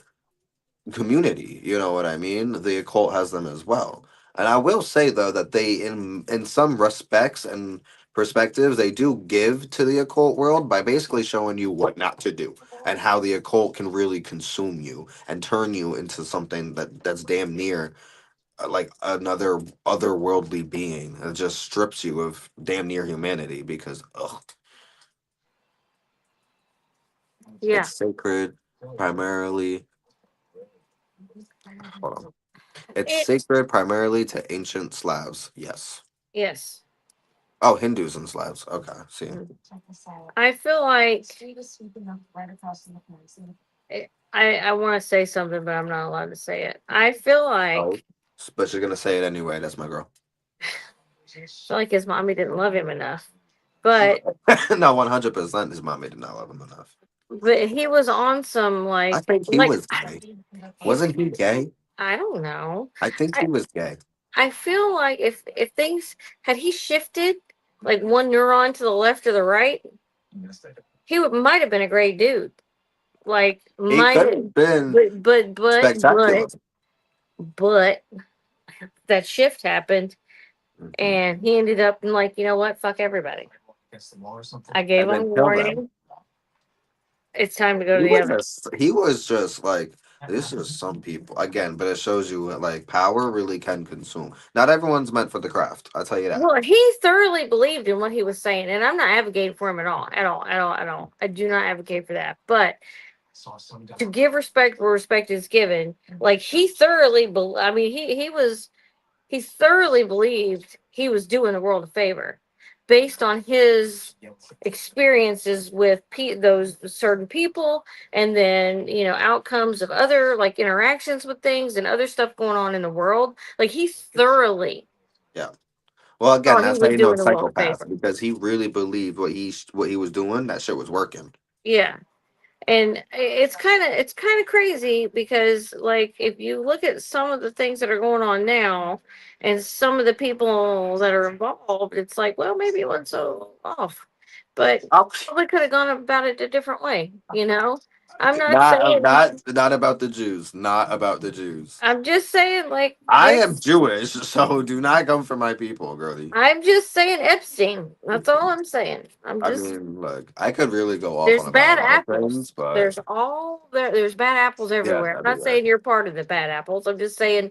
community. You know what I mean? The occult has them as well. And I will say though that they, in some respects and perspectives, they do give to the occult world by basically showing you what not to do and how the occult can really consume you and turn you into something that's damn near like another otherworldly being. It just strips you of damn near humanity because ugh, Yeah. it's sacred primarily. Hold on. It's It. sacred primarily to ancient Slavs. Yes. Yes. Oh, Hindus and Slavs. Okay, see. Mm. I feel like I want to say something, but I'm not allowed to say it. I feel Oh, like but you're gonna say it anyway. That's my girl. his mommy didn't love him enough. But No, 100%. His mommy did not love him enough. he was on some I think he like was gay. Wasn't he gay? I don't know. I think he I was gay. I feel like if things had he shifted like one neuron to the left or the right, he might have been a great dude. Like He might could have, have been but spectacular. but that shift happened, Hmm. and he ended up in like, you know what, fuck everybody. I gave And him a then kill them. warning. It's time to go to the other. He was just like this is some people again, but it shows you like power really can consume. Not everyone's meant for the craft. I'll tell you that. Well, he thoroughly believed in what he was saying, and I'm not advocating for him at all, at all, at all, at all. I do not advocate for that. But to give respect where respect is given, like he thoroughly, I mean, he thoroughly believed he was doing the world a favor, based on his experiences with those certain people, and then outcomes of other like interactions with things and other stuff going on in the world. Like he thoroughly Yeah. Well, again, thought he that's how was you know doing it's the world a psychopath favor. because he really believed what he was doing. That shit was working. Yeah. And it's kind of crazy because like if you look at some of the things that are going on now and some of the people that are involved, it's like, well, maybe it wasn't so off, but Oh, probably could have gone about it a different way. I'm not not saying, not about the Jews. Not about the Jews. I'm just saying, like, I am there's Jewish, so do not come for my people, girlie. I'm just saying Epstein. That's all I'm saying. I'm I just mean, look, I could really go off on There's about a bad lot of apples. things, but There's all there's bad apples yes, everywhere. I'm not everywhere. saying you're part of the bad apples. I'm just saying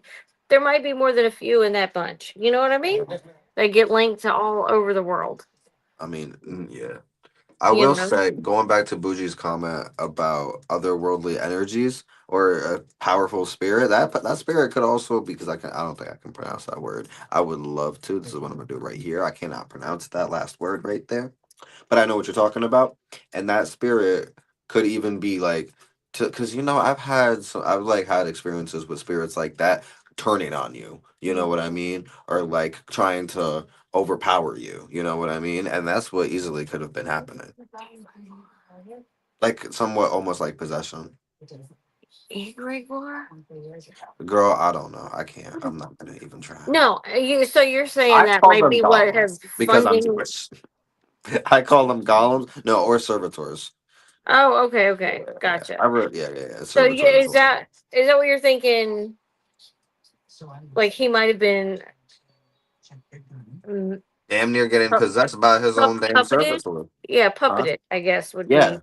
there might be more than a few in that bunch. You know what I mean? They get linked to all over the world. I mean, yeah. I You will know. say, going back to Buji's comment about otherworldly energies or a powerful spirit, that spirit could also, because I don't think I can pronounce that word. I would love to. This is what I'm gonna do right here. I cannot pronounce that last word right there, but I know what you're talking about. And that spirit could even be like, to because I've like had experiences with spirits like that turning on you. You know what I mean? Or like trying to overpower you. You know what I mean? And that's what easily could have been happening. Like somewhat almost like possession. Egregore? Girl, I don't know. I can't. I'm not gonna even try. No, so you're saying I that call might them be what golems has because I'm funding. Jewish. I call them golems. No, or servitors. Oh, okay, okay, Yeah, gotcha. yeah. So yeah, Servitors. is that what you're thinking? Like he might have been mm, Damn near getting pu- possessed by his own damn puppeted? servitor. Yeah, Huh? puppeted, I guess would Yeah, be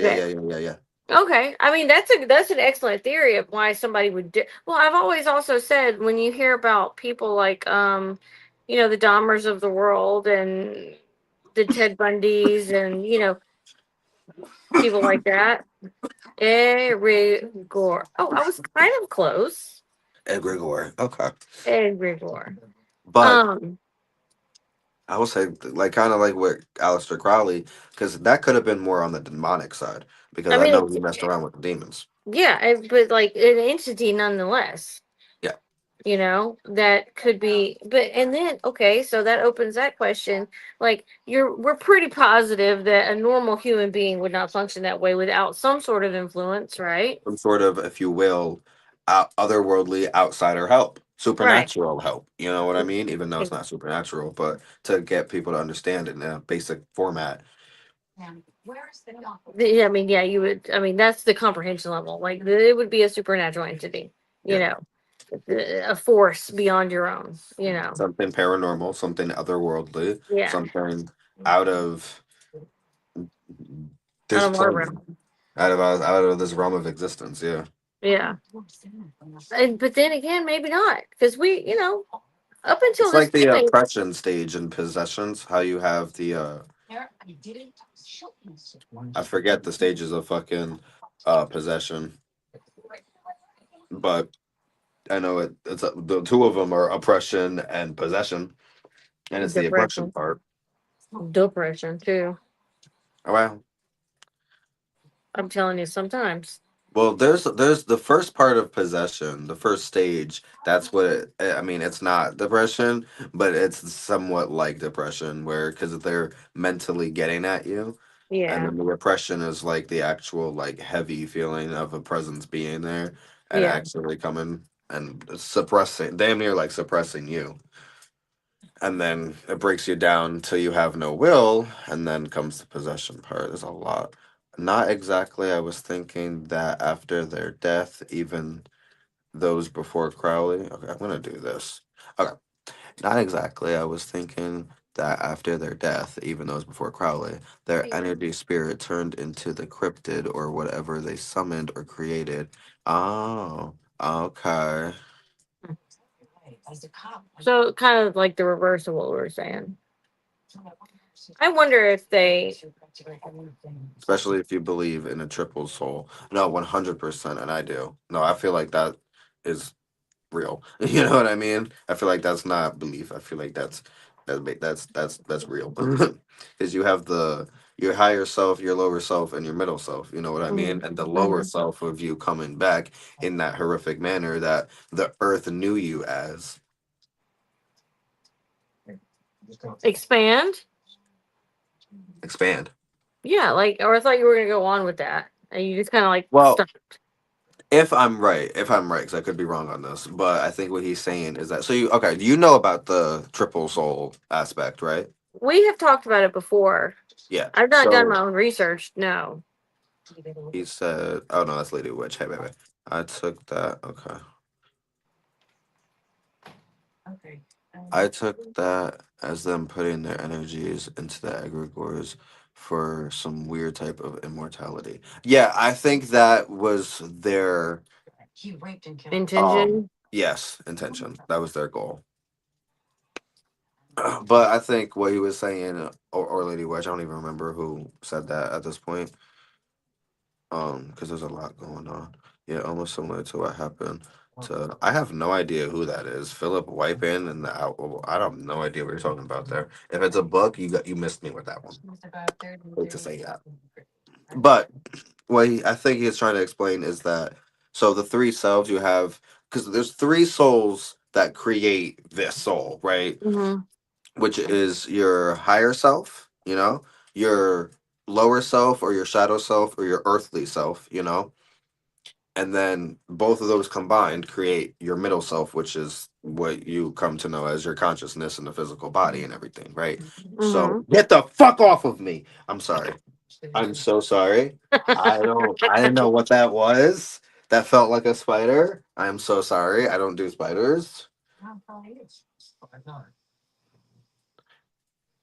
okay. yeah. Okay, I mean that's an excellent theory of why somebody would do. Well, I've always also said when you hear about people like the Dahmers of the world and the Ted Bundys and people like that. Egregore. Oh, I was kind of close. Egregore. Okay. Egregore. But Um, I will say, like, kind of like with Aleister Crowley, because that could have been more on the demonic side, because I I mean, know he messed around with the demons. yeah, but like an entity nonetheless. Yeah. That could be. But and then okay, so that opens that question. Like we're pretty positive that a normal human being would not function that way without some sort of influence, right? Some sort of, if you will, otherworldly outsider help, Right. supernatural help. You know what I mean? Even though it's not supernatural, but to get people to understand it in a basic format. Yeah, I mean, yeah, you would. I mean, that's the comprehension level. Like, it would be a supernatural entity, you Yeah. know, a force beyond your own, Something paranormal, something otherworldly, Yeah, something out of out this of our plane, realm. out of this realm of existence. Yeah. Yeah, but then again, maybe not, because up until It's this like the point, oppression stage in possessions. How you have the I forget the stages of fucking possession, but I know the two of them are oppression and possession, and it's the oppression depression, part. depression too. Oh, well, I'm telling you, sometimes. well, there's the first part of possession, the first stage. That's what I mean. It's not depression, but it's somewhat like depression, where because they're mentally getting at you, and Yeah, then the repression is like the actual like heavy feeling of a presence being there and yeah, actually coming and suppressing, damn near like suppressing you. And then it breaks you down till you have no will, and then comes the possession part. There's a lot. Not exactly. I was thinking that after their death, even those before Crowley. Okay, I'm gonna do this. Okay, not exactly. I was thinking that after their death, even those before Crowley, their energy spirit turned into the cryptid or whatever they summoned or created. Oh, okay. so kind of like the reverse of what we were saying. I wonder if they. Especially if you believe in a triple soul. No, 100%, and I do. No, I feel like that is real. You know what I mean? I feel like that's not belief. I feel like that's real. Because you have your higher self, your lower self, and your middle self. You know what I mean? Mhm, And the lower mhm. self of you coming back in that horrific manner that the earth knew you as. Expand. Expand. Yeah, like, or I thought you were gonna go on with that, and you just kind of like Well, stopped. if I'm right, because I could be wrong on this, but I think what he's saying is that, so you, okay, you know about the triple soul aspect, right? We have talked about it before. Yeah. I've not done So my own research. No. he said, oh no, that's Lady Witch. Hey, baby. I took that. Okay. I took that as them putting their energies into the egregores for some weird type of immortality. Yeah, I think that was their Intention. yes, intention. That was their goal. But I think what he was saying, or Lady Wedge, I don't even remember who said that at this point. Because there's a lot going on. Yeah, almost similar to what happened to. I have no idea who that is. Philip Wipin and the out. I don't have no idea what you're talking about there. If it's a book, you missed me with that one. Hate to say that, but what I think he's trying to explain is that so the three selves you have, because there's three souls that create this soul, right? Mm-hmm. Which is your higher self, your lower self or your shadow self or your earthly self, and then both of those combined create your middle self, which is what you come to know as your consciousness and the physical body and everything, right? So Mm-hmm. get the fuck off of me. I'm sorry. I'm so sorry. I didn't know what that was. That felt like a spider. I'm so sorry. I don't do spiders.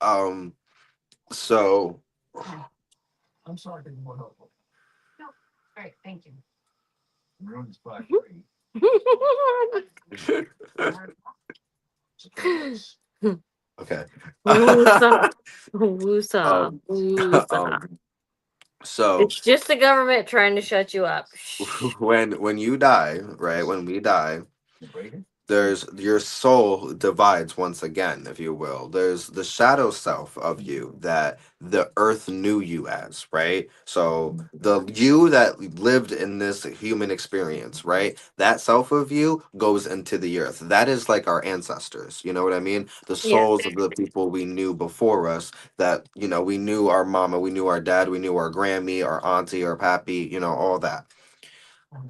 Um so okay. Woosa. Woosa. um Woosa. um so It's just the government trying to shut you up. Shh. when you die, right? When we die, there's your soul divides once again, if you will. There's the shadow self of you that the earth knew you as, right? So the you that lived in this human experience, right? That self of you goes into the earth. That is like our ancestors, you know what I mean? The Yeah. souls of the people we knew before us, that we knew our mama, we knew our dad, we knew our grammy, our auntie, our pappy, all that.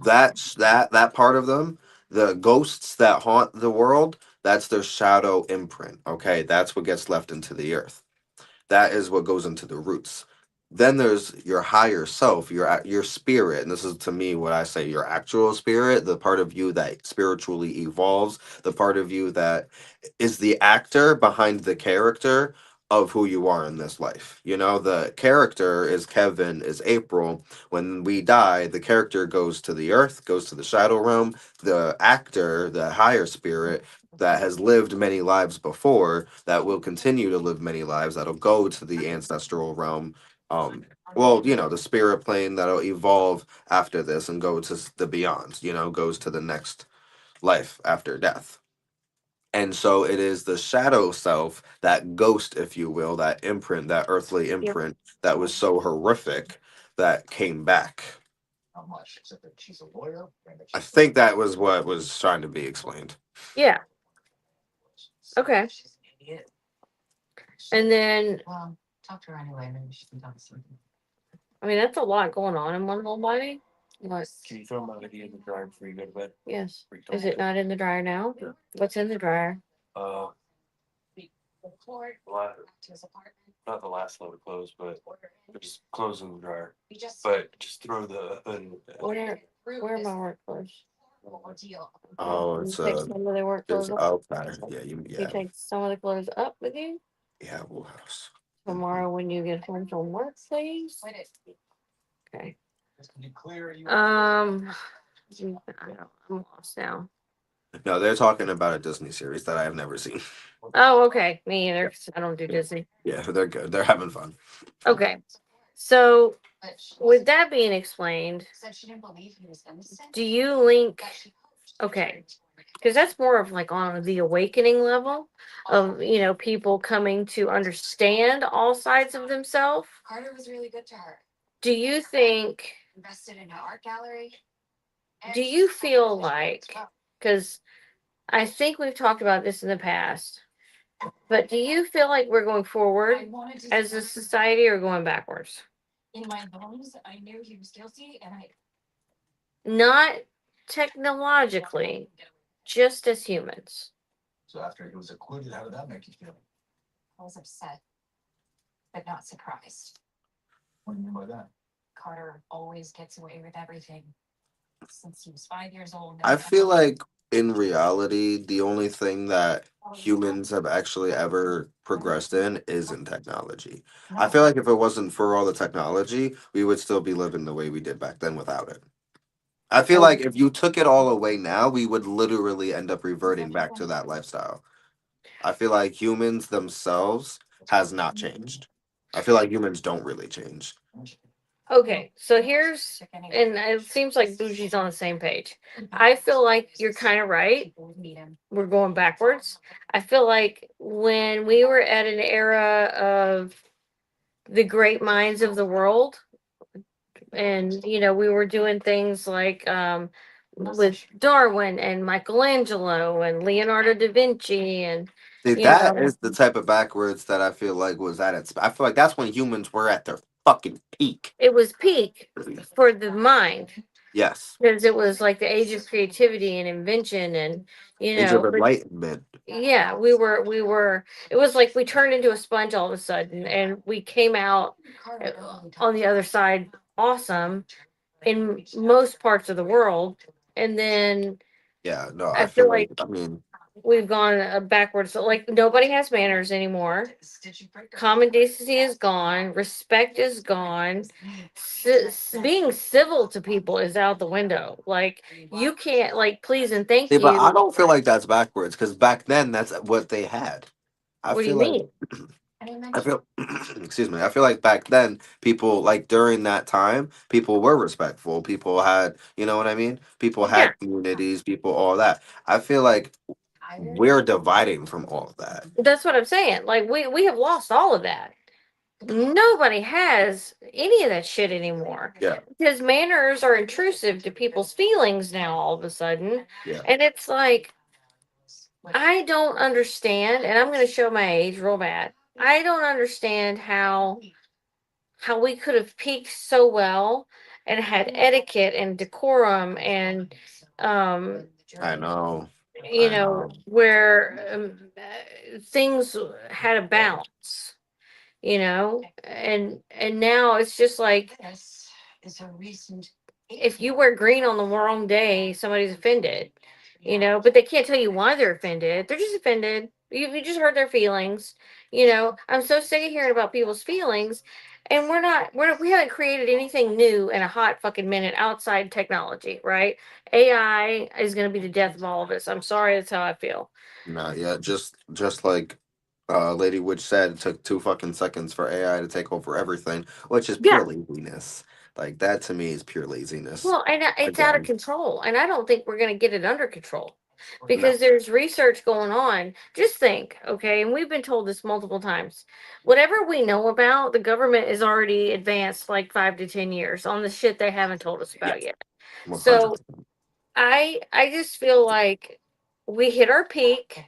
That part of them, the ghosts that haunt the world, that's their shadow imprint. Okay, that's what gets left into the earth. That is what goes into the roots. Then there's your higher self, your spirit, and this is to me what I say, your actual spirit, the part of you that spiritually evolves, the part of you that is the actor behind the character of who you are in this life. The character is Kevin, is April. When we die, the character goes to the earth, goes to the shadow realm. The actor, the higher spirit, that has lived many lives before, that will continue to live many lives, that'll go to the ancestral realm. Well, the spirit plane that'll evolve after this and go to the beyond, goes to the next life after death. And so it is the shadow self, that ghost, if you will, that imprint, that earthly Yep. imprint that was so horrific that came back. I think that was what was trying to be explained. Yeah. Okay. And then, I mean, that's a lot going on in one whole body. What? Can you throw my hoodie in the dryer before you go to bed? Yes. Is it not in the dryer now? What's in the dryer? Uh, la- not the last load of clothes, but there's clothes in the dryer. But just throw the hood. Where are my work clothes? Oh, You take some of the work it's clothes up. okay. Yeah, You take some of the clothes up with you yeah, we'll house. tomorrow when you get home from work, please. Okay. Um, I'm lost now. No, they're talking about a Disney series that I have never seen. Oh, okay. Me either. 'Cause I don't do Disney. Yeah, they're good. They're having fun. Okay. So, with that being explained, do you link? Okay. Because that's more of like on the awakening level of, people coming to understand all sides of themselves. Do you think, do you feel like, because I think we've talked about this in the past, but do you feel like we're going forward as a society or going backwards? Not technologically, just as humans. I feel like in reality, the only thing that humans have actually ever progressed in is in technology. I feel like if it wasn't for all the technology, we would still be living the way we did back then without it. I feel like if you took it all away now, we would literally end up reverting back to that lifestyle. I feel like humans themselves has not changed. I feel like humans don't really change. Okay, so here's, and it seems like Bougie's on the same page. I feel like you're kind of right. We're going backwards. I feel like when we were at an era of the great minds of the world, and we were doing things like with Darwin and Michelangelo and Leonardo da Vinci, and See, you that know is the type of backwards that I feel like was at its. I feel like that's when humans were at their fucking peak. it was peak for the mind, Yes, because it was like the age of creativity and invention, and age of but enlightenment. yeah, we were it was like we turned into a sponge all of a sudden, and we came out on the other side awesome in most parts of the world. And then Yeah, no, I I feel feel like. like I mean, we've gone backwards. So, like, nobody has manners anymore. Common decency is gone. Respect is gone. Being civil to people is out the window. Like, you can't, like, please and thank see, but I you. don't feel like that's backwards because back then that's what they had. I What do you feel like mean? I feel excuse me. I feel like back then people like during that time people were respectful. People had, you know what I mean? People Yeah, had communities, people all that. I feel like we're dividing from all of that. that's what I'm saying. Like, we have lost all of that. Nobody has any of that shit anymore, Yeah. because manners are intrusive to people's feelings now all of a sudden. Yeah. And it's like, I don't understand, and I'm going to show my age real bad. I don't understand how we could have peaked so well and had etiquette and decorum, and um I know. I know. where things had a balance, and now it's just like, if you wear green on the wrong day, somebody's offended, but they can't tell you why they're offended. They're just offended. You just hurt their feelings. I'm so sick of hearing about people's feelings, and we haven't created anything new in a hot fucking minute outside technology, right? AI is going to be the death of all of us. I'm sorry, that's how I feel. Not yet. Just like Lady Witch said, it took 2 fucking seconds for AI to take over everything, which is pure Yeah. laziness. Like that to me is pure laziness. Well, and it's out of Again. control, and I don't think we're going to get it under control, No. because there's research going on. Just think, okay, and we've been told this multiple times. Whatever we know about, the government is already advanced like 5 to 10 years on the shit they haven't told us Yeah. about yet. 100. So I just feel like we hit our peak,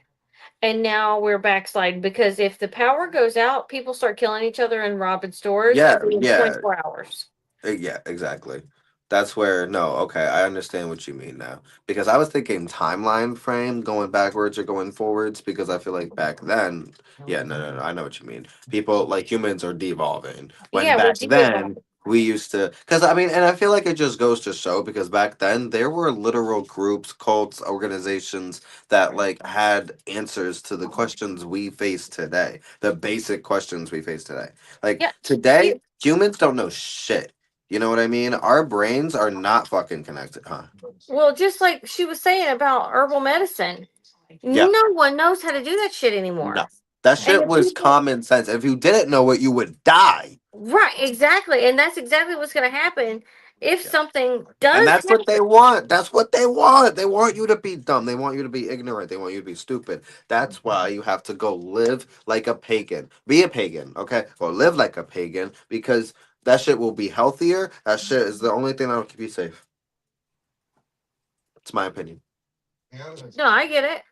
and now we're backsliding, because if the power goes out, people start killing each other and robbing stores Yeah, every yeah. 24 hours. Yeah, exactly. That's where no, okay, I understand what you mean now. Because I was thinking timeline frame going backwards or going forwards because I feel like back then, yeah, no, I know what you mean. People like humans are devolving. When Yeah, we back do evolve. then we used to cuz I mean and I feel like it just goes to show because back then there were literal groups, cults, organizations that like had answers to the questions we face today. The basic questions we face today. Like Yeah. today You, humans don't know shit. You know what I mean? Our brains are not fucking connected, huh? Well, just like she was saying about herbal medicine, Yeah, no one knows how to do that shit no. anymore. That And shit the was people, common sense. If you didn't know it, you would die. right, exactly. And that's exactly what's going to happen if Yeah. something And does that's what they happen. want. That's what they want. They want you to be dumb. They want you to be ignorant. They want you to be stupid. That's why you have to go live like a pagan. Be a pagan, okay? Or live like a pagan because that shit will be healthier. That shit is the only thing that will keep you safe. It's my opinion. No, I get it.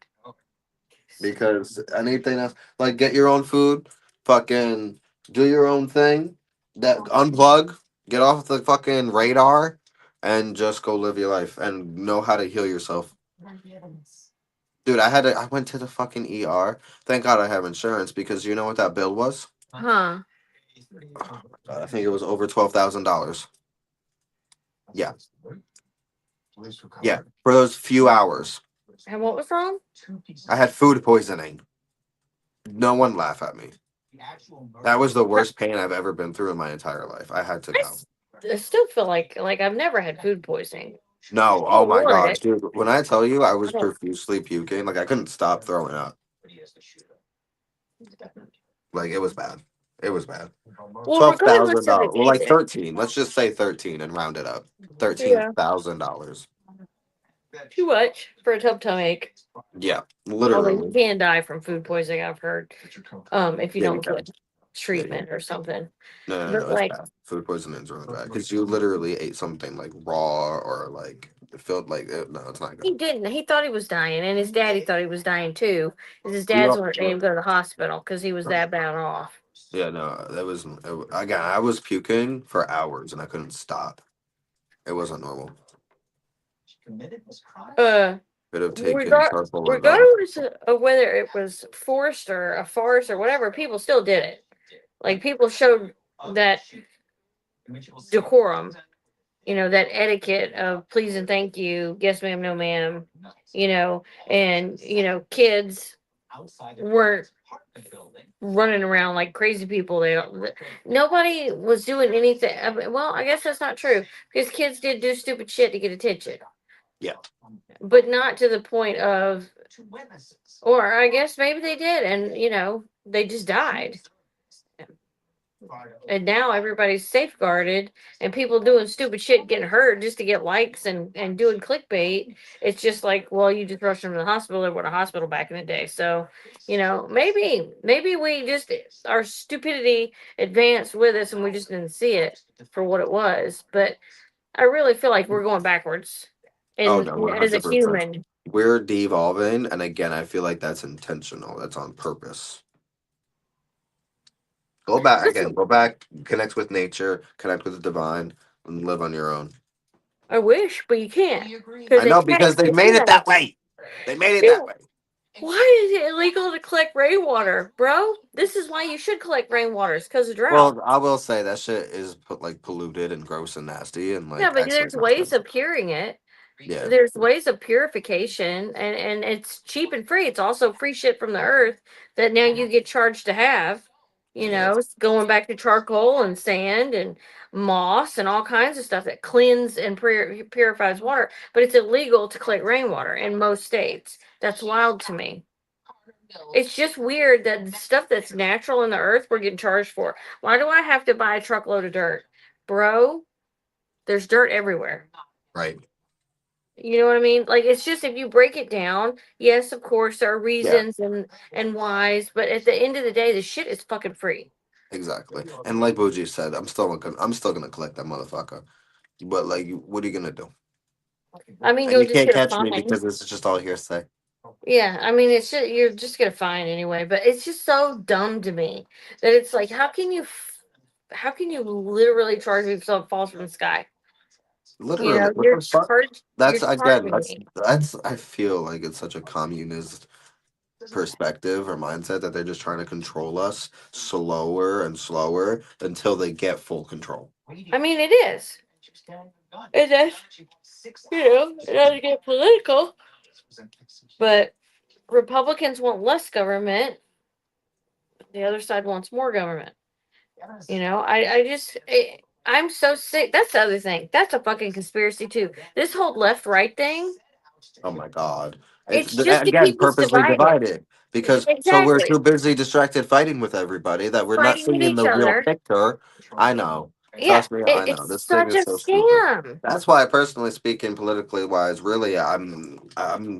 Because anything else, like get your own food, fucking do your own thing, that unplug, get off the fucking radar, and just go live your life and know how to heal yourself. Dude, I went to the fucking ER. Thank God I have insurance because you know what that bill was? Huh. I think it was over $12,000. Yeah, yeah, for those few hours. And what was wrong? I had food poisoning. No one laugh at me. That was the worst pain I've ever been through in my entire life. I had to go. I still feel like I've never had food poisoning. No, I oh don't my want gosh, it. dude. When I tell you I I was don't. profusely puking, like I couldn't stop throwing up. Like it was bad. It was bad. Well, Twelve thousand regardless of the dollars. Well, like gate, 13. Let's just say 13 and round it up. yeah, $13,000. too much for a tub ache. Yeah, Although you literally. can die from food poisoning, I've heard, if you Yeah, you don't can. get Yeah, you treatment can. or something. No. But It's like, bad. Food poisoning is really bad because you literally ate something like raw or like it felt like it, no, it's not good. he didn't. He thought he was dying, and his daddy thought he was dying too. 'Cause his We dad's all, one that made him go to the hospital because he was that bad off. yeah, no, that was again. I was puking for hours and I couldn't stop. It wasn't normal. Uh, Could have taken regard charcoal and gone. regardless of whether it was forced or a farce or whatever, people still did it. Like people showed that decorum, that etiquette of please and thank you, yes ma'am, no ma'am, and kids weren't running around like crazy people. Nobody was doing anything. Well, I guess that's not true because kids did do stupid shit to get attention, Yeah, but not to the point of, or I guess maybe they did, and they just died. And now everybody's safeguarded, and people doing stupid shit getting hurt just to get likes and doing clickbait. It's just like, well, you just rushed them to the hospital. They were in a hospital back in the day. So, maybe we just, our stupidity advanced with us and we just didn't see it for what it was. But I really feel like we're going backwards oh in no, as a 100%. human. We're devolving, and again, I feel like that's intentional. That's on purpose. Go back again. Listen, Go back. Connect with nature. Connect with the divine, and live on your own. I wish, but you can't because I they know because they technically made it can. that way. They made it that Yeah. way. Why is it illegal to collect rainwater, bro? This is why you should collect rainwaters because of drought. Well, I will say that shit is like polluted and gross and nasty and Yeah, like but actually there's ways expensive. of curing it. Yeah, There's ways of purification, and it's cheap and free. It's also free shit from the earth that now you get charged to have. yeah, It's going back to charcoal and sand and moss and all kinds of stuff that cleans and purifies water. But it's illegal to collect rainwater in most states. That's wild to me. It's just weird that the stuff that's natural in the earth we're getting charged for. Why do I have to buy a truckload of dirt? Bro, there's dirt everywhere. right. You know what I mean? Like it's just if you break it down, yes, of course there are Yeah, reasons and whys, but at the end of the day, the shit is fucking free. exactly. And like Bougie said, I'm still gonna collect that motherfucker. But like, what are you gonna do? I mean, And you'll you just can't get a catch me fine. because this is just all hearsay. Yeah, I mean, it's just, you're just gonna fine anyway. But it's just so dumb to me that it's like, how can you literally charge me for something falls from the sky? Literally, what You're the fuck? you're That's again. charging That's me. that's. I feel like it's such a communist perspective or mindset that they're just trying to control us slower and slower until they get full control. I mean, it is. It does. It doesn't get political, but Republicans want less government. The other side wants more government. I'm so sick. That's the other thing. That's a fucking conspiracy too. This whole left right thing. Oh my god. It's It's just to again keep us purposely divided. divided because so we're Exactly. too busy distracted fighting with everybody that we're not Fighting with seeing each the real other. picture. I know. Yeah, Trust me, I know. it's This thing such a is so stupid. scam. That's why personally speaking, politically wise, really I'm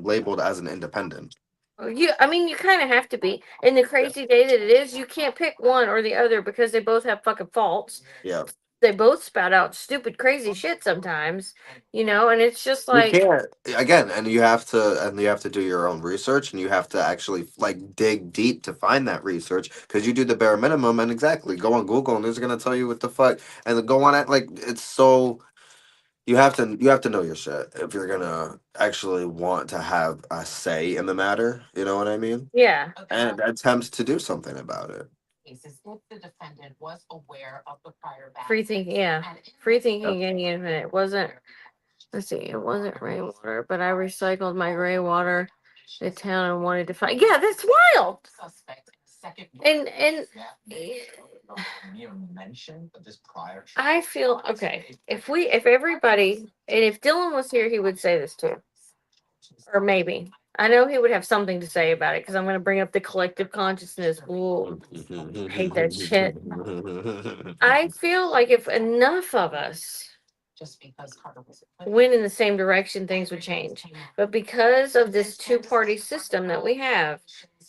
labeled as an independent. I mean, you kind of have to be. In the Yeah. crazy day that it is, you can't pick one or the other because they both have fucking faults. Yeah. They both spout out stupid, crazy shit sometimes, and it's just You like, can't again, and you have to do your own research, and you have to actually like dig deep to find that research because you do the bare minimum, and exactly go on Google and it's gonna tell you what the fuck, and then go on it like it's so you have to know your shit if you're gonna actually want to have a say in the matter. You know what I mean? yeah, And attempts to do something about it. free thinking. Yeah, free Yeah. thinking getting infinite. It wasn't. Let's see. It wasn't rainwater, but I recycled my gray water. The town and wanted to find. Yeah, that's wild. And I feel okay. If everybody and if Dylan was here, he would say this too, or maybe I know he would have something to say about it because I'm going to bring up the collective consciousness. Ooh, hate that shit. I feel like if enough of us went in the same direction, things would change. But because of this two-party system that we have,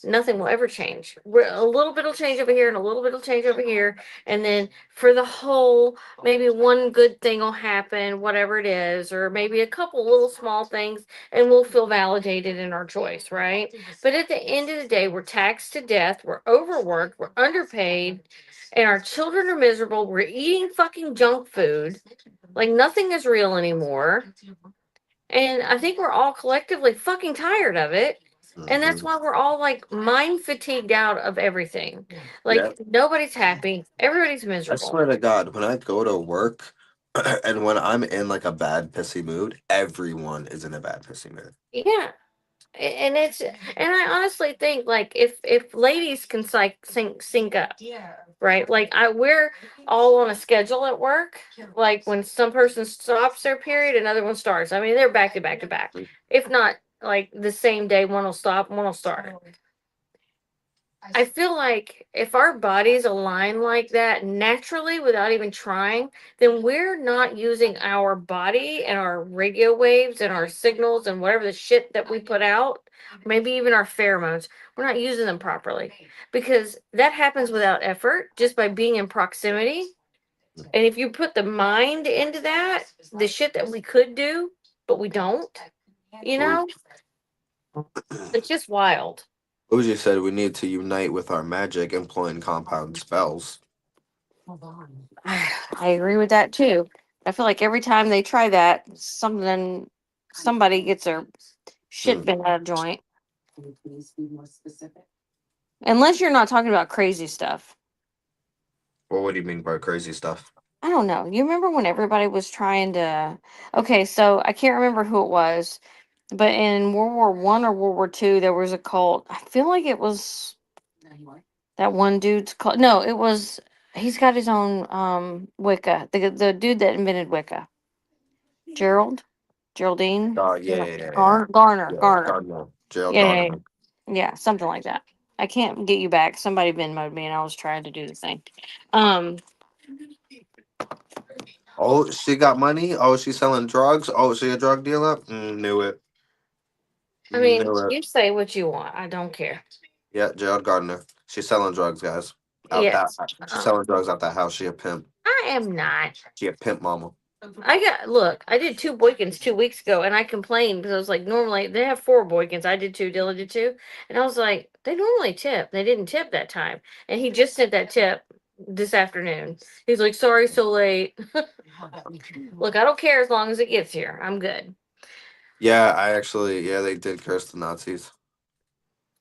nothing will ever change. A little bit will change over here and a little bit will change over here. And then for the whole, maybe one good thing will happen, whatever it is, or maybe a couple little small things, and we'll feel validated in our choice, right? But at the end of the day, we're taxed to death, we're overworked, we're underpaid, and our children are miserable. We're eating fucking junk food. Like nothing is real anymore. And I think we're all collectively fucking tired of it. And that's Mhm. why we're all like mind fatigued out of everything. Yeah, Like nobody's happy. Everybody's I miserable. swear to God, when I go to work and when I'm in like a bad pissy mood, everyone is in a bad pissy mood. Yeah. And it's and I honestly think like if ladies can sync up, right? Like we're all on a schedule at work. Like when some person stops their period, another one starts. I mean, they're back to back to back. If not like the same day, one will stop, one will start. I feel like if our bodies align like that naturally without even trying, then we're not using our body and our radio waves and our signals and whatever the shit that we put out, maybe even our pheromones, we're not using them properly because that happens without effort just by being in proximity. And if you put the mind into that, the shit that we could do, but we don't, you What know, it's just wild. Uji said we need to unite with our magic, employing compound spells. I agree with that too. I feel like every time they try that, somebody gets their shit Hmm. bent out of joint. Unless you're not talking about crazy stuff. Well, what do you mean by crazy stuff? I don't know. You remember when everybody was trying to okay, so I can't remember who it was, but in World War I or World War II there was a cult. I feel like it was that one dude's cult. No, it was he's got his own Wicca. The dude that invented Wicca. Gerald? Geraldine? Oh yeah, yeah, yeah, yeah. Garner. Yeah, Garner. Gardner, Gerald Yeah, yeah, Gardner. yeah. Yeah, something like that. I can't get you back. Somebody Venmoed me and I was trying to do the thing. Um, Oh, she got money. Oh, she's selling drugs. Oh, she a drug dealer. Knew it. I mean, Knew it. you say what you want. I don't care. Yeah, Gerald Gardner. She's selling drugs, guys. Out that. Yes. She's selling drugs out that house. She a pimp. I am not. She a pimp mama. Look, I did two boykins 2 weeks ago and I complained because I was like, normally they have four boykins. I did two, Dylan did two. And I was like, they normally tip. They didn't tip that time. And he just sent that tip this afternoon. He's like, sorry, so late. Look, I don't care as long as it gets here. I'm good. Yeah, I actually. Yeah, they did curse the Nazis.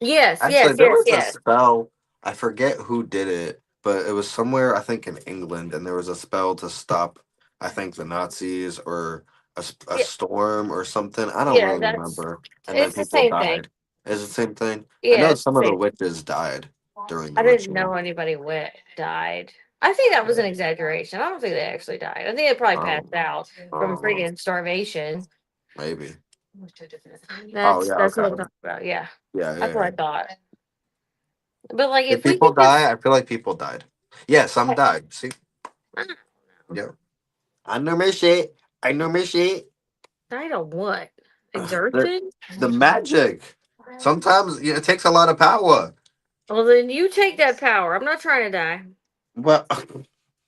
Yes, Actually, yes, there yes, was a yes. spell. I forget who did it, but it was somewhere I think in England, and there was a spell to stop. I think the Nazis or a Yeah, storm or something. I don't yeah, really that's remember. And then it's the people same thing. died. Is it the same thing? I Yeah, know it's the some of the same. witches died during I the didn't know ritual. anybody died. I think that was an exaggeration. I don't think they actually died. I think they probably Um, passed out from uh, freaking starvation. maybe. Oh That's yeah, that's what I'm okay. talking about. Yeah, Yeah, that's yeah, what yeah. I thought. But like, Did if we people could just, die? I feel like people died. Yeah, some died. See? I don't know. Yeah. I know my shit. I know my shit. Died of what? The Exertion? the magic. Sometimes it takes a lot of power. Well, then you take that power. I'm not trying to die, Well,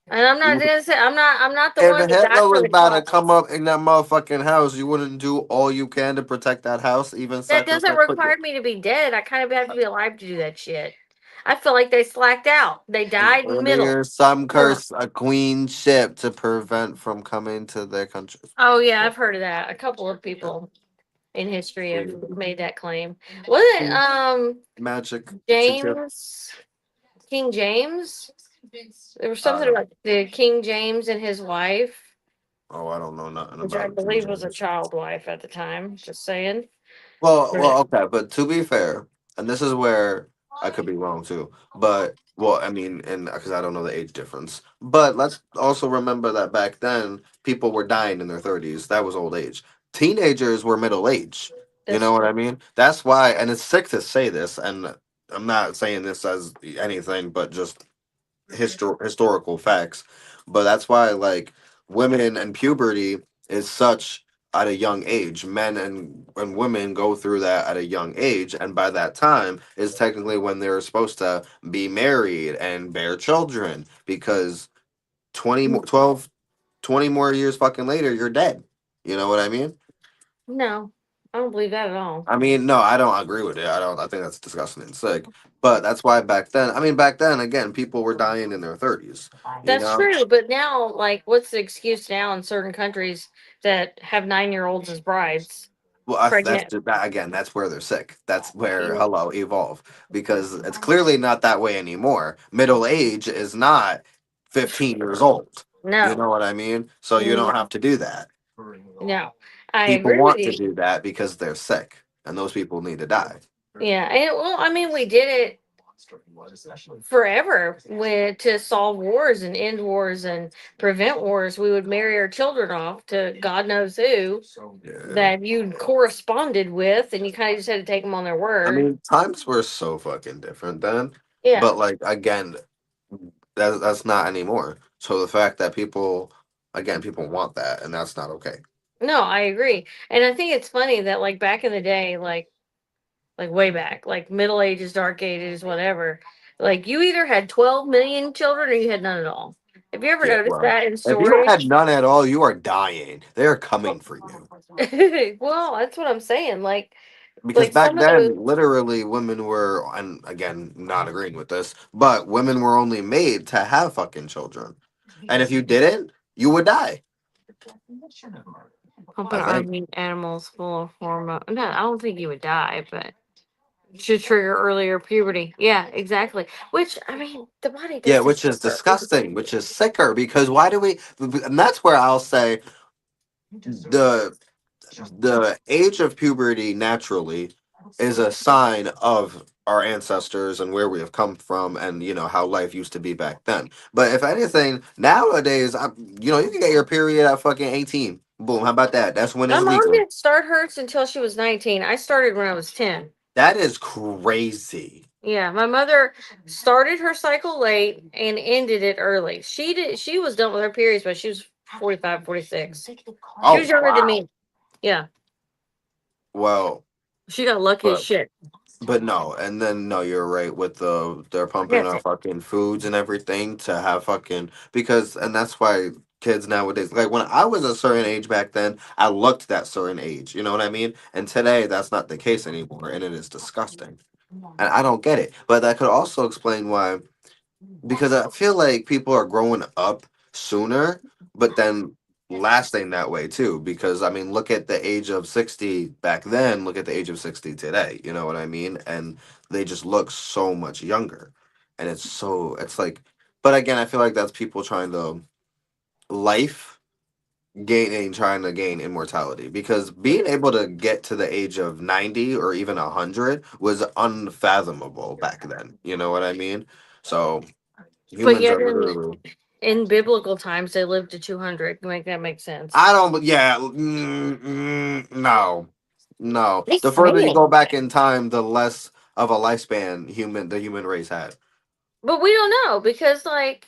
and I'm not gonna say I'm not. I'm not the if one to die Hitler for was the about to cause. come up in that motherfucking house, you wouldn't do all you can to protect that house, even That doesn't sacrifice. Put your, require me to be dead. I kind of have to be alive to do that shit. I feel like they slacked out. They and died in the middle. earlier, some Ugh. curse a queen ship to prevent from coming to their country. Oh yeah, Yeah, I've heard of that. A couple of yeah. people in history have Queen, made that claim. Wasn't queen, magic. Chip, chip. James King James? There was I something don't. about the King James and his wife, Oh, I don't know nothing which I about King believe was a James. child wife at the time. Just saying. Well, okay, but to be fair, and this is where I could be wrong too, but well, I mean, and because I don't know the age difference, but let's also remember that back then people were dying in their 30s. That was old age. Teenagers were middle age. You That's know what I true. mean? That's why, and it's sick to say this, and I'm not saying this as anything but just historical facts. But that's why, like, women and puberty is such at a young age. Men and women go through that at a young age, and by that time is technically when they're supposed to be married and bear children because 20 more, 12, 20 more years fucking later, you're dead. You know what I mean? No, I don't believe that at all. I mean, no, I don't agree with it. I don't. I think that's disgusting and sick. But that's why back then. I mean, back then again, people were dying in their 30s. You That's know. true, but now, like, what's the excuse now in certain countries that have 9-year-olds as brides, Well, that's pregnant? just, that again. That's where they're sick. That's where You hello evolve because it's clearly not that way anymore. Middle age is not 15 years old. You No, know what I mean? So you don't no, have to do that. no. I People agree with want to you. do that because they're sick, and those people need to die. Yeah, and well, I mean, we did it forever with to solve wars and end wars and prevent wars. We would marry our children off to God knows who Yeah. that you corresponded with, and you kind of just had to take them on their I word. mean, times were so fucking different then. Yeah. But like again, that's not anymore. So the fact that people, again, people want that, and that's not okay. No, I agree. And I think it's funny that like back in the day, like way back, like Middle Ages, Dark Ages, whatever, like you either had 12 million children or you had none at all. Have you ever Yeah, noticed well, that in if you stories? had none at all, you are dying. They are coming for you Well, that's what I'm saying. because Like back some of those, then, literally, women were, and again, not agreing with this, but women were only made to have fucking children, and if you didn't, you would die. pumping I think. army animals full of hormone. No, I don't think you would die, but should trigger earlier puberty. Yeah, exactly. Which I mean, the body Yeah, does take which is over. disgusting, which is sicker because why do we? And that's where I'll say the the age of puberty naturally is a sign of our ancestors and where we have come from and how life used to be back then. But if anything nowadays you can get your period at fucking 18. Boom, how about that? That's when My it's mom legal. didn't start hers until she was 19. I started when I was 10. That is crazy. Yeah, my mother started her cycle late and ended it early. She was done with her periods, but she was 45, 46. She was Oh younger than wow. me. Yeah. Well, She got lucky as but shit. But no, and then no, you're right with they're pumping Yeah. out fucking foods and everything to have fucking because and that's why kids nowadays like when I was a certain age back then, I looked that certain age. You know what I mean? And today that's not the case anymore, and it is disgusting. And I don't get it. But that could also explain why because I feel like people are growing up sooner, but then lasting that way too. Because I mean, look at the age of 60 back then, look at the age of 60 today. You know what I mean? And they just look so much younger. And it's like, but again, I feel like that's people trying to life gaining, trying to gain immortality. Because being able to get to the age of 90 or even 100 was unfathomable back then. You know what I mean? So But humans yet are literally. in biblical times they lived to 200. Make that make sense. I don't. Yeah. No. No. They The further you saying go back that. in time, the less of a lifespan the human race had. But we don't know because like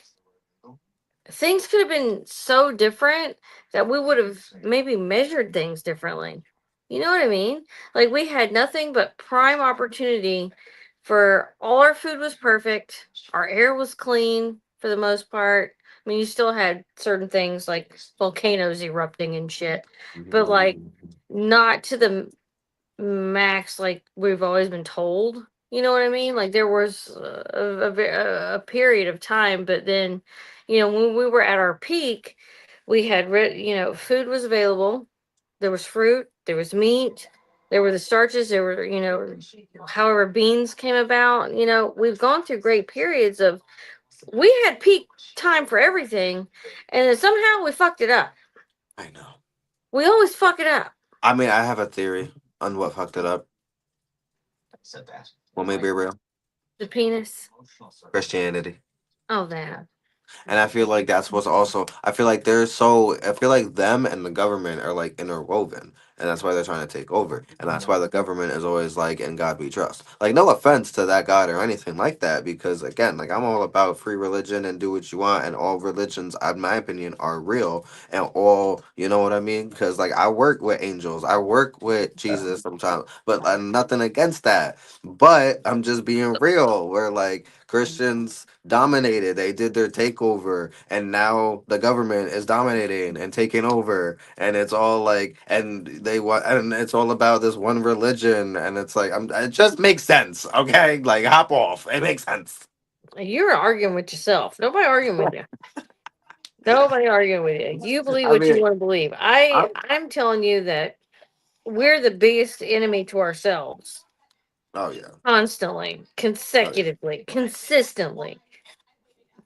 things could have been so different that we would have maybe measured things differently. You know what I mean? Like we had nothing but prime opportunity for all our food was perfect, our air was clean for the most part. I mean, you still had certain things like volcanoes erupting and shit, but like not to the max like we've always been told. You know what I mean? Like there was a period of time, but then, when we were at our peak, we had food was available. There was fruit, there was meat, there were the starches, there were however beans came about. We've gone through great periods of we had peak time for everything, and then somehow we fucked it up. I know. We always fuck it up. I mean, I have a theory on what fucked it up. Well, maybe real The penis. Christianity. Oh, that. And I feel like that's what's also. I feel like they're so. I feel like them and the government are like interwoven. and that's why they're trying to take over, and that's why the government is always like, "In God we trust." Like, no offense to that God or anything like that, because again, like I'm all about free religion and do what you want, and all religions, in my opinion, are real, and all, you know what I mean? Because like I work with angels, I work with Jesus sometimes, but nothing against that. But I'm just being real. Where like Christians dominated, they did their takeover, and now the government is dominating and taking over, and it's all like, and they want, and it's all about this one religion, and it's like, it just makes sense, okay? Like hop off, it makes sense. You're arguing with yourself. Nobody arguing with you. Nobody arguing with you. You believe I what you mean, want to believe. I, I'm telling you that we're the biggest enemy to ourselves. oh yeah, Constantly, oh yeah. consecutively, consistently.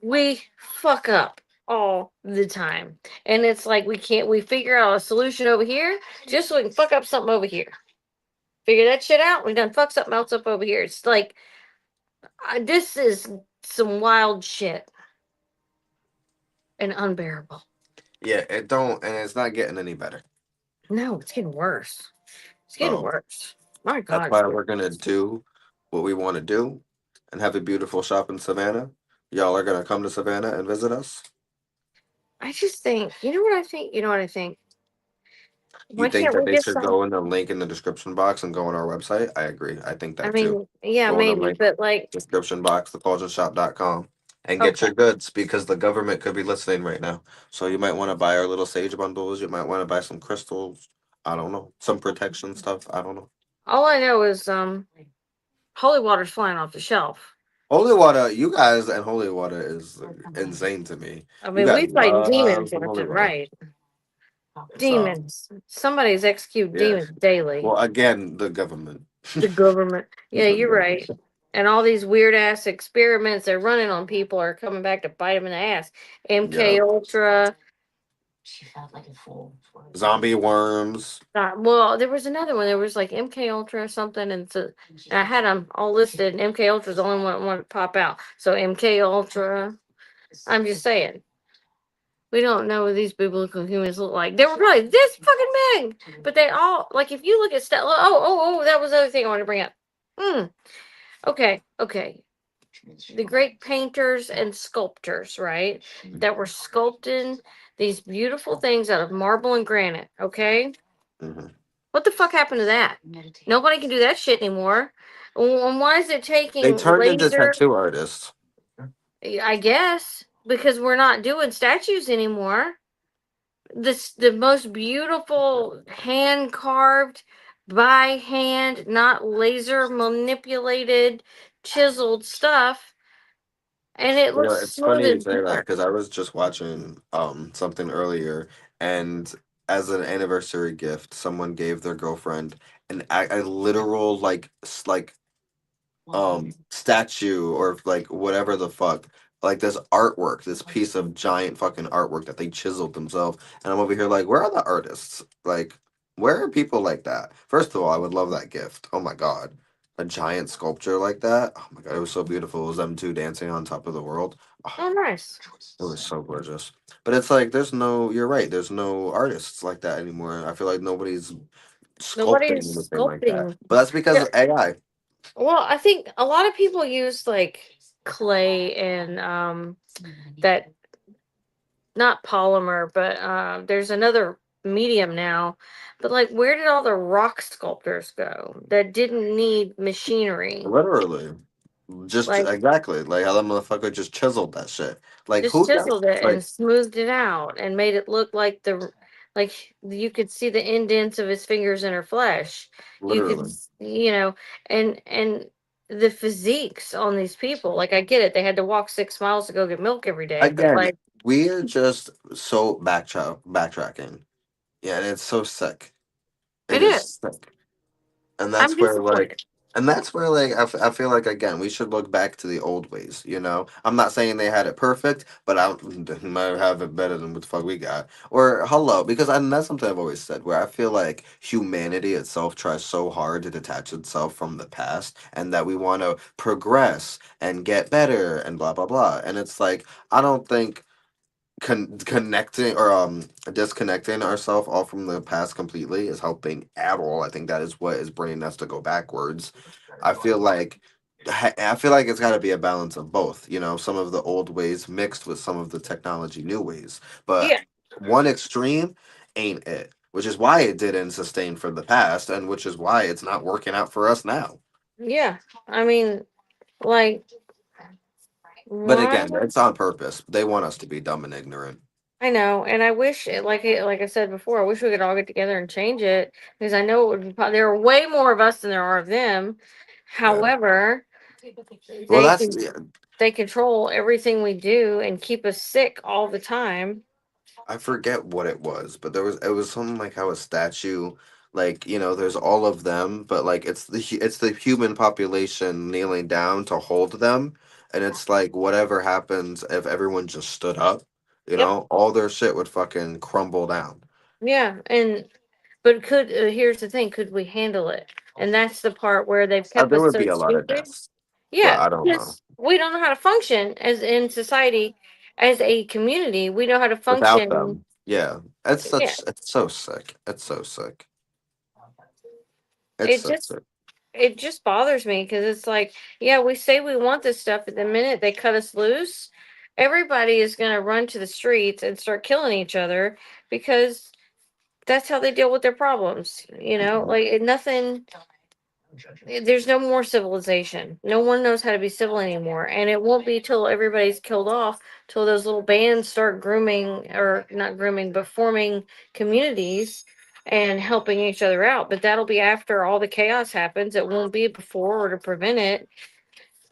We fuck up all the time. And it's like we figure out a solution over here just so we can fuck up something over here. Figure that shit out, we done fuck something else up over here. It's like, this is some wild shit and unbearable. Yeah, it don't, and it's not getting any better. No, it's getting worse. It's getting So worse. My that's God, it's why getting we're gonna worse. do what we want to do, and have a beautiful shop in Savannah. Y'all are gonna come to Savannah and visit us. I just think, you know what I think? You know what I think? You Why think can't that we they just should go in the link in the description box and go on our website? I agree. I think I that too. mean, yeah, Go in the maybe, link but like, description box, thecauldronshop.com, and get okay. your goods, because the government could be listening right now. So you might want to buy our little sage bundles. You might want to buy some crystals. I don't know. Some protection stuff. I don't know. All I know is holy water's flying off the shelf. Holy water, you guys, and holy water is insane to me. I You mean, guys we fighting love demons some left holy and water. right. So Demons. Somebody's executing yeah. demons daily. Well, again, the government. The government. Yeah, The you're government. right. And all these weird ass experiments they're running on people are coming back to bite them in the ass. Yeah. MK Ultra. Zombie worms. Well, there was another one. There was like MK Ultra or something, and so and I had them all listed. And MK Ultra's the only one that wanted to pop out. So MK Ultra. I'm just saying, we don't know what these biblical humans look like. They were probably this fucking big, but they all like. If you look at stuff, that was the other thing I wanted to bring up. Hmm. Okay, okay. The great painters and sculptors, right? That were sculpting these beautiful things out of marble and granite. Okay, Hmm. what the fuck happened to that? Nobody can do that shit anymore. And why is it They taking turned into laser? tattoo artists. I guess because we're not doing statues anymore. This the most beautiful hand carved by hand, not laser manipulated, chiseled stuff, and it You know, looks it's smooth funny you as say that, butter. because I was just watching something earlier, and as an anniversary gift, someone gave their girlfriend a literal like statue, or like whatever the fuck, like this artwork, this piece of giant fucking artwork that they chiseled themselves, and I'm over here like, where are the artists? Like, where are people like that? First of all, I would love that gift. Oh my god, a giant sculpture like that. Oh my god, it was so beautiful. It was them two dancing on top of the world. Oh, Oh, nice. it was so gorgeous. But it's like, there's no, you're right, there's no artists like that anymore. I feel like nobody's Nobody sculpting is anything like that, sculpting. but that's because Yeah. of AI. Well, I think a lot of people use like clay and that not polymer, but there's another medium now. But like, where did all the rock sculptors go that didn't need machinery? Literally. Just Like, exactly like how that motherfucker just chiseled that shit. Like just who does chiseled it like and smoothed it out and made it look like like you could see the indents of his fingers in her flesh. You could, literally. and the physiques on these people. Like, I get it; they had to walk 6 miles to go get milk every day, but Again, like, we're just so backtracking. Yeah, and it's so sick. It it is is. sick. And I'm that's where like disappointed. I feel like, again, we should look back to the old ways, you know. I'm not saying they had it perfect, but they might have it better than what the fuck we got. Or hello, because and that's something I've always said, where I feel like humanity itself tries so hard to detach itself from the past, and that we want to progress and get better and blah blah blah, and it's like, I don't think connecting or disconnecting ourselves all from the past completely is helping at all. I think that is what is bringing us to go backwards. I feel like I feel like it's got to be a balance of both. You know, some of the old ways mixed with some of the technology new ways. But Yeah, one extreme ain't it, which is why it didn't sustain for the past, and which is why it's not working out for us now. yeah. I mean, like, But why? again, it's on purpose. They want us to be dumb and ignorant. I know, and I wish, like I said before, I wish we could all get together and change it because I know it would be. There are way more of us than there are of them. Yeah. However, Well, they that's can yeah, they control everything we do and keep us sick all the time. I forget what it was, but it was something like how a statue, like there's all of them, but like it's the human population kneeling down to hold them, and it's like whatever happens if everyone just stood up, Yep. all their shit would fucking crumble down. Yeah, and but could here's the thing: could we handle it? And that's the part where they've kept There us would so be a lot of stupid. deaths, but Yeah, I don't know. because we don't know how to function as in society, as a community. We know how to Without function. them, yeah, Yeah, it's so sick. It's so sick. It's it so just sick. it just bothers me because it's like, yeah, we say we want this stuff, but the minute they cut us loose, everybody is gonna run to the streets and start killing each other because that's how they deal with their problems. Mhm. Like nothing. There's no more civilization. No one knows how to be civil anymore, and it won't be till everybody's killed off till those little bands start grooming or not grooming, but forming communities and helping each other out. But that'll be after all the chaos happens. It won't be before or to prevent it.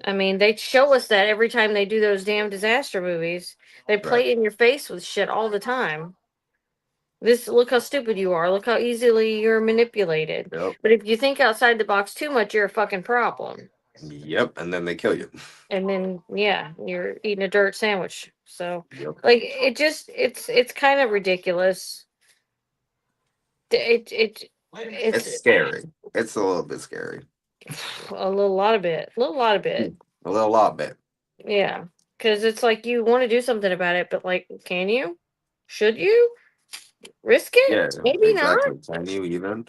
I mean, they show us that every time they do those damn disaster movies. They Right. play in your face with shit all the time. This look how stupid you are. Look how easily you're manipulated. Yep. But if you think outside the box too much, you're a fucking problem. Yep. And then they kill you. And then yeah, you're eating a dirt sandwich. So Yep. like it's kind of ridiculous. It's It's scary. It's a little bit scary. a little lot of bit, a little lot of bit. A little lot bit. Yeah, because it's like you want to do something about it, but like, can you? Should you risk it? Yeah, Maybe not. exactly. Can you even?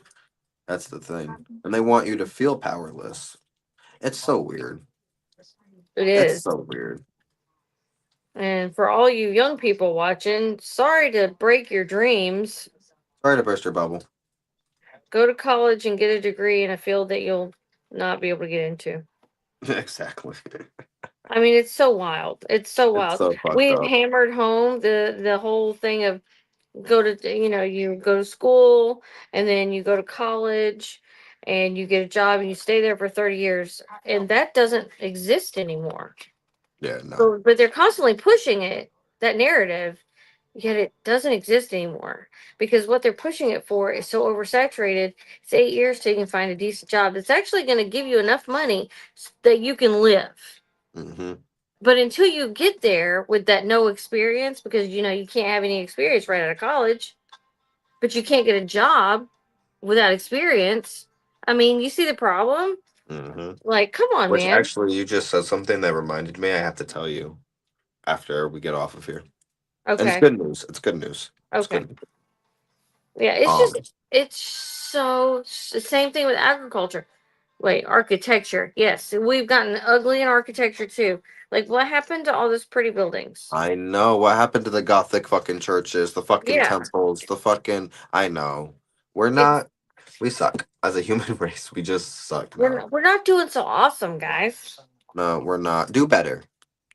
That's the thing. And they want you to feel powerless. It's so weird. It It's is. so weird. And for all you young people watching, sorry to break your dreams. Sorry to burst your bubble. Go to college and get a degree in a field that you'll not be able to get into. Exactly. I mean, it's so wild. It's so It's wild. so fucked We've up. hammered home the whole thing of you go to school and then you go to college and you get a job and you stay there for 30 years and that doesn't exist anymore. Yeah, no. But they're constantly pushing it, that narrative, yet it doesn't exist anymore because what they're pushing it for is so oversaturated. It's 8 years till you can find a decent job that's actually going to give you enough money that you can live. Hmm. But until you get there with that no experience, because you can't have any experience right out of college, but you can't get a job without experience. I mean, you see the problem? Hmm. Like, come on, Which man. actually, you just said something that reminded me I have to tell you after we get off of here. And it's Okay. good news. It's good news. It's Okay. good. Yeah, it's Um, just it's so the same thing with agriculture. Wait, architecture. Yes, we've gotten ugly in architecture too. Like, what happened to all those pretty buildings? I know what happened to the Gothic fucking churches, the fucking Yeah, temples, the fucking. I know. We're it's not. We suck as a human race. We just suck we're now. not, we're not doing so awesome, guys. No, we're not. Do better.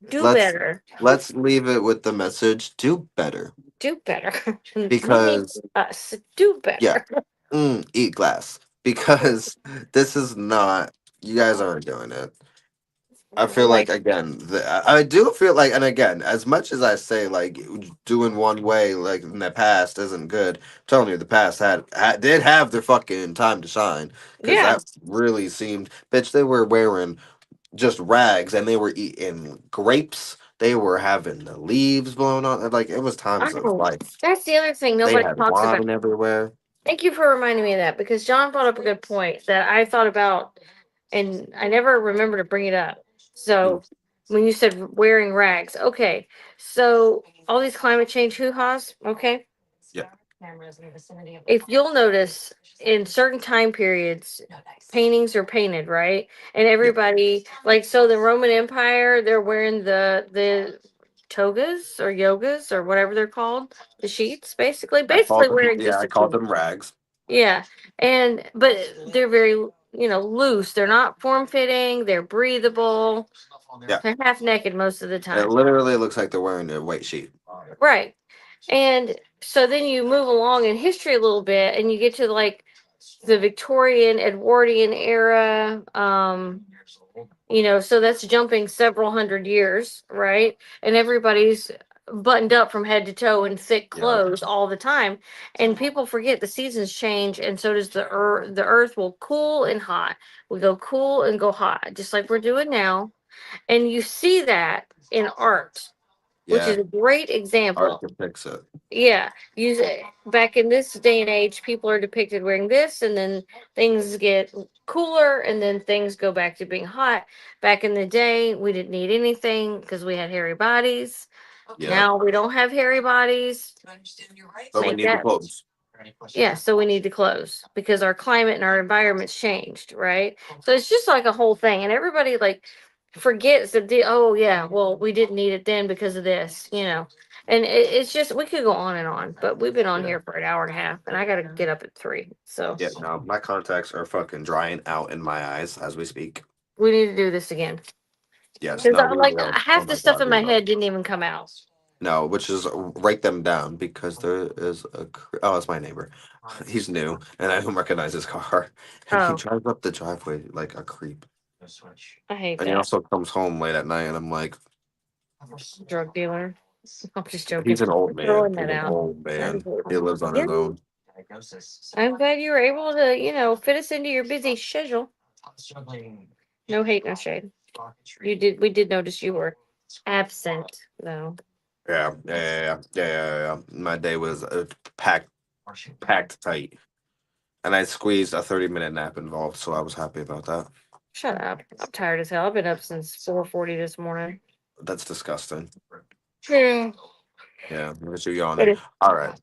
Do Let's better. let's leave it with the message. Do better Do better. We need because us do yeah, better. eat glass because this is not. You guys aren't doing it. I feel like Like, again, I do feel like, and again, as much as I say like doing one way like in the past isn't good, I'm telling you, the past did have their fucking time to shine because yeah, that really seemed, bitch. They were wearing just rags and they were eating grapes. They were having the leaves blown on. Like it was I times of know. life. That's the other thing They nobody had talks about. wine everywhere. Thank you for reminding me of that because John brought up a good point that I thought about and I never remember to bring it up. Mm. So when you said wearing rags. Okay, so all these climate change hoo-has. Okay, Yep. if you'll notice, in certain time periods, paintings are painted, right? And Yep. everybody, like, so the Roman Empire, they're wearing the togas or yogas or whatever they're called, the sheets, I basically called them. wearing Yeah, just I a called tunic. them rags. Yeah, and but they're very, loose. They're not form fitting. They're breathable. Yeah. They're half naked most of the It time. literally looks like they're wearing a white sheet. Right. And so then you move along in history a little bit and you get to like the Victorian, Edwardian era. So that's jumping several hundred years, right? And everybody's buttoned up from head to toe in thick Yeah. clothes all the time. And people forget the seasons change, and so does the earth. The earth will cool and hot. We go cool and go hot, just like we're doing now. And you see that in art, which is Yeah. a great Art example. depicts it. Yeah, use it back in this day and age. People are depicted wearing this, and then things get cooler, and then things go back to being hot. Back in the day, we didn't need anything because we had hairy bodies. Yeah. Now we don't have hairy bodies. But we Make need the that. clothes. Yeah, so we need to close because our climate and our environment's changed, right? So it's just like a whole thing, and everybody like forgets that oh yeah, well we didn't need it then because of this. And it's just we could go on and on, but we've been on Yeah. here for an hour and a half, and I got to get up at 3, so Yeah. No, my contacts are fucking drying out in my eyes as we speak. we need to do this again Yes. because No, I we like will. Oh half the my stuff God, in we my will. head didn't even come out. No, which is write them down because there is oh, it's my neighbor. He's new, and I don't recognize his car, and he Oh, drives up the driveway like a creep. I hate And he that also comes home late at night, and I'm like, drug dealer. I'm just joking. he's an old We're man. throwing He's that an out. old man. He lives on Yeah, his own. I'm glad you were able to, fit us into your busy schedule. No hate, no shade. We did notice you were absent, though. Yeah. My day was packed, packed tight, and I squeezed a 30-minute nap involved, so I was happy about that. Shut up. I'm tired as hell. I've been up since 4:40 this morning. That's disgusting. Yeah. Yeah, look at you yawning. But All right.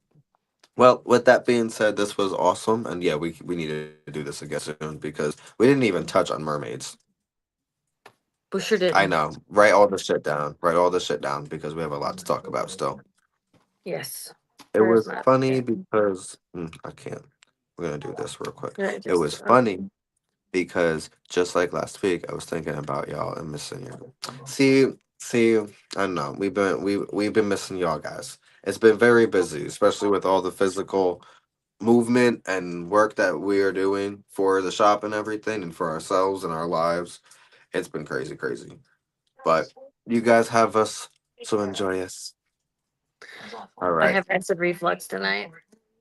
Well, with that being said, this was awesome, and yeah, we need to do this again soon because we didn't even touch on mermaids. we sure I didn't. know. Write all this shit down. Write all this shit down because we have a lot to talk about still. Yes. It Where's was my funny pen? because I can't. We're gonna do this real quick. I It was just funny because just like last week, I was thinking about y'all and missing you. See, I don't know. We've been missing y'all guys. It's been very busy, especially with all the physical movement and work that we are doing for the shop and everything, and for ourselves and our lives. It's been crazy, crazy. But you guys have us, so enjoy us. All I right. have acid reflux tonight.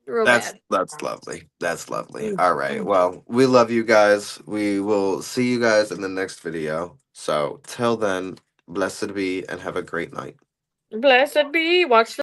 Real That's bad. that's lovely. That's lovely. Mm. All right. Well, we love you guys. We will see you guys in the next video. So till then, blessed be and have a great night. Blessed be. Watch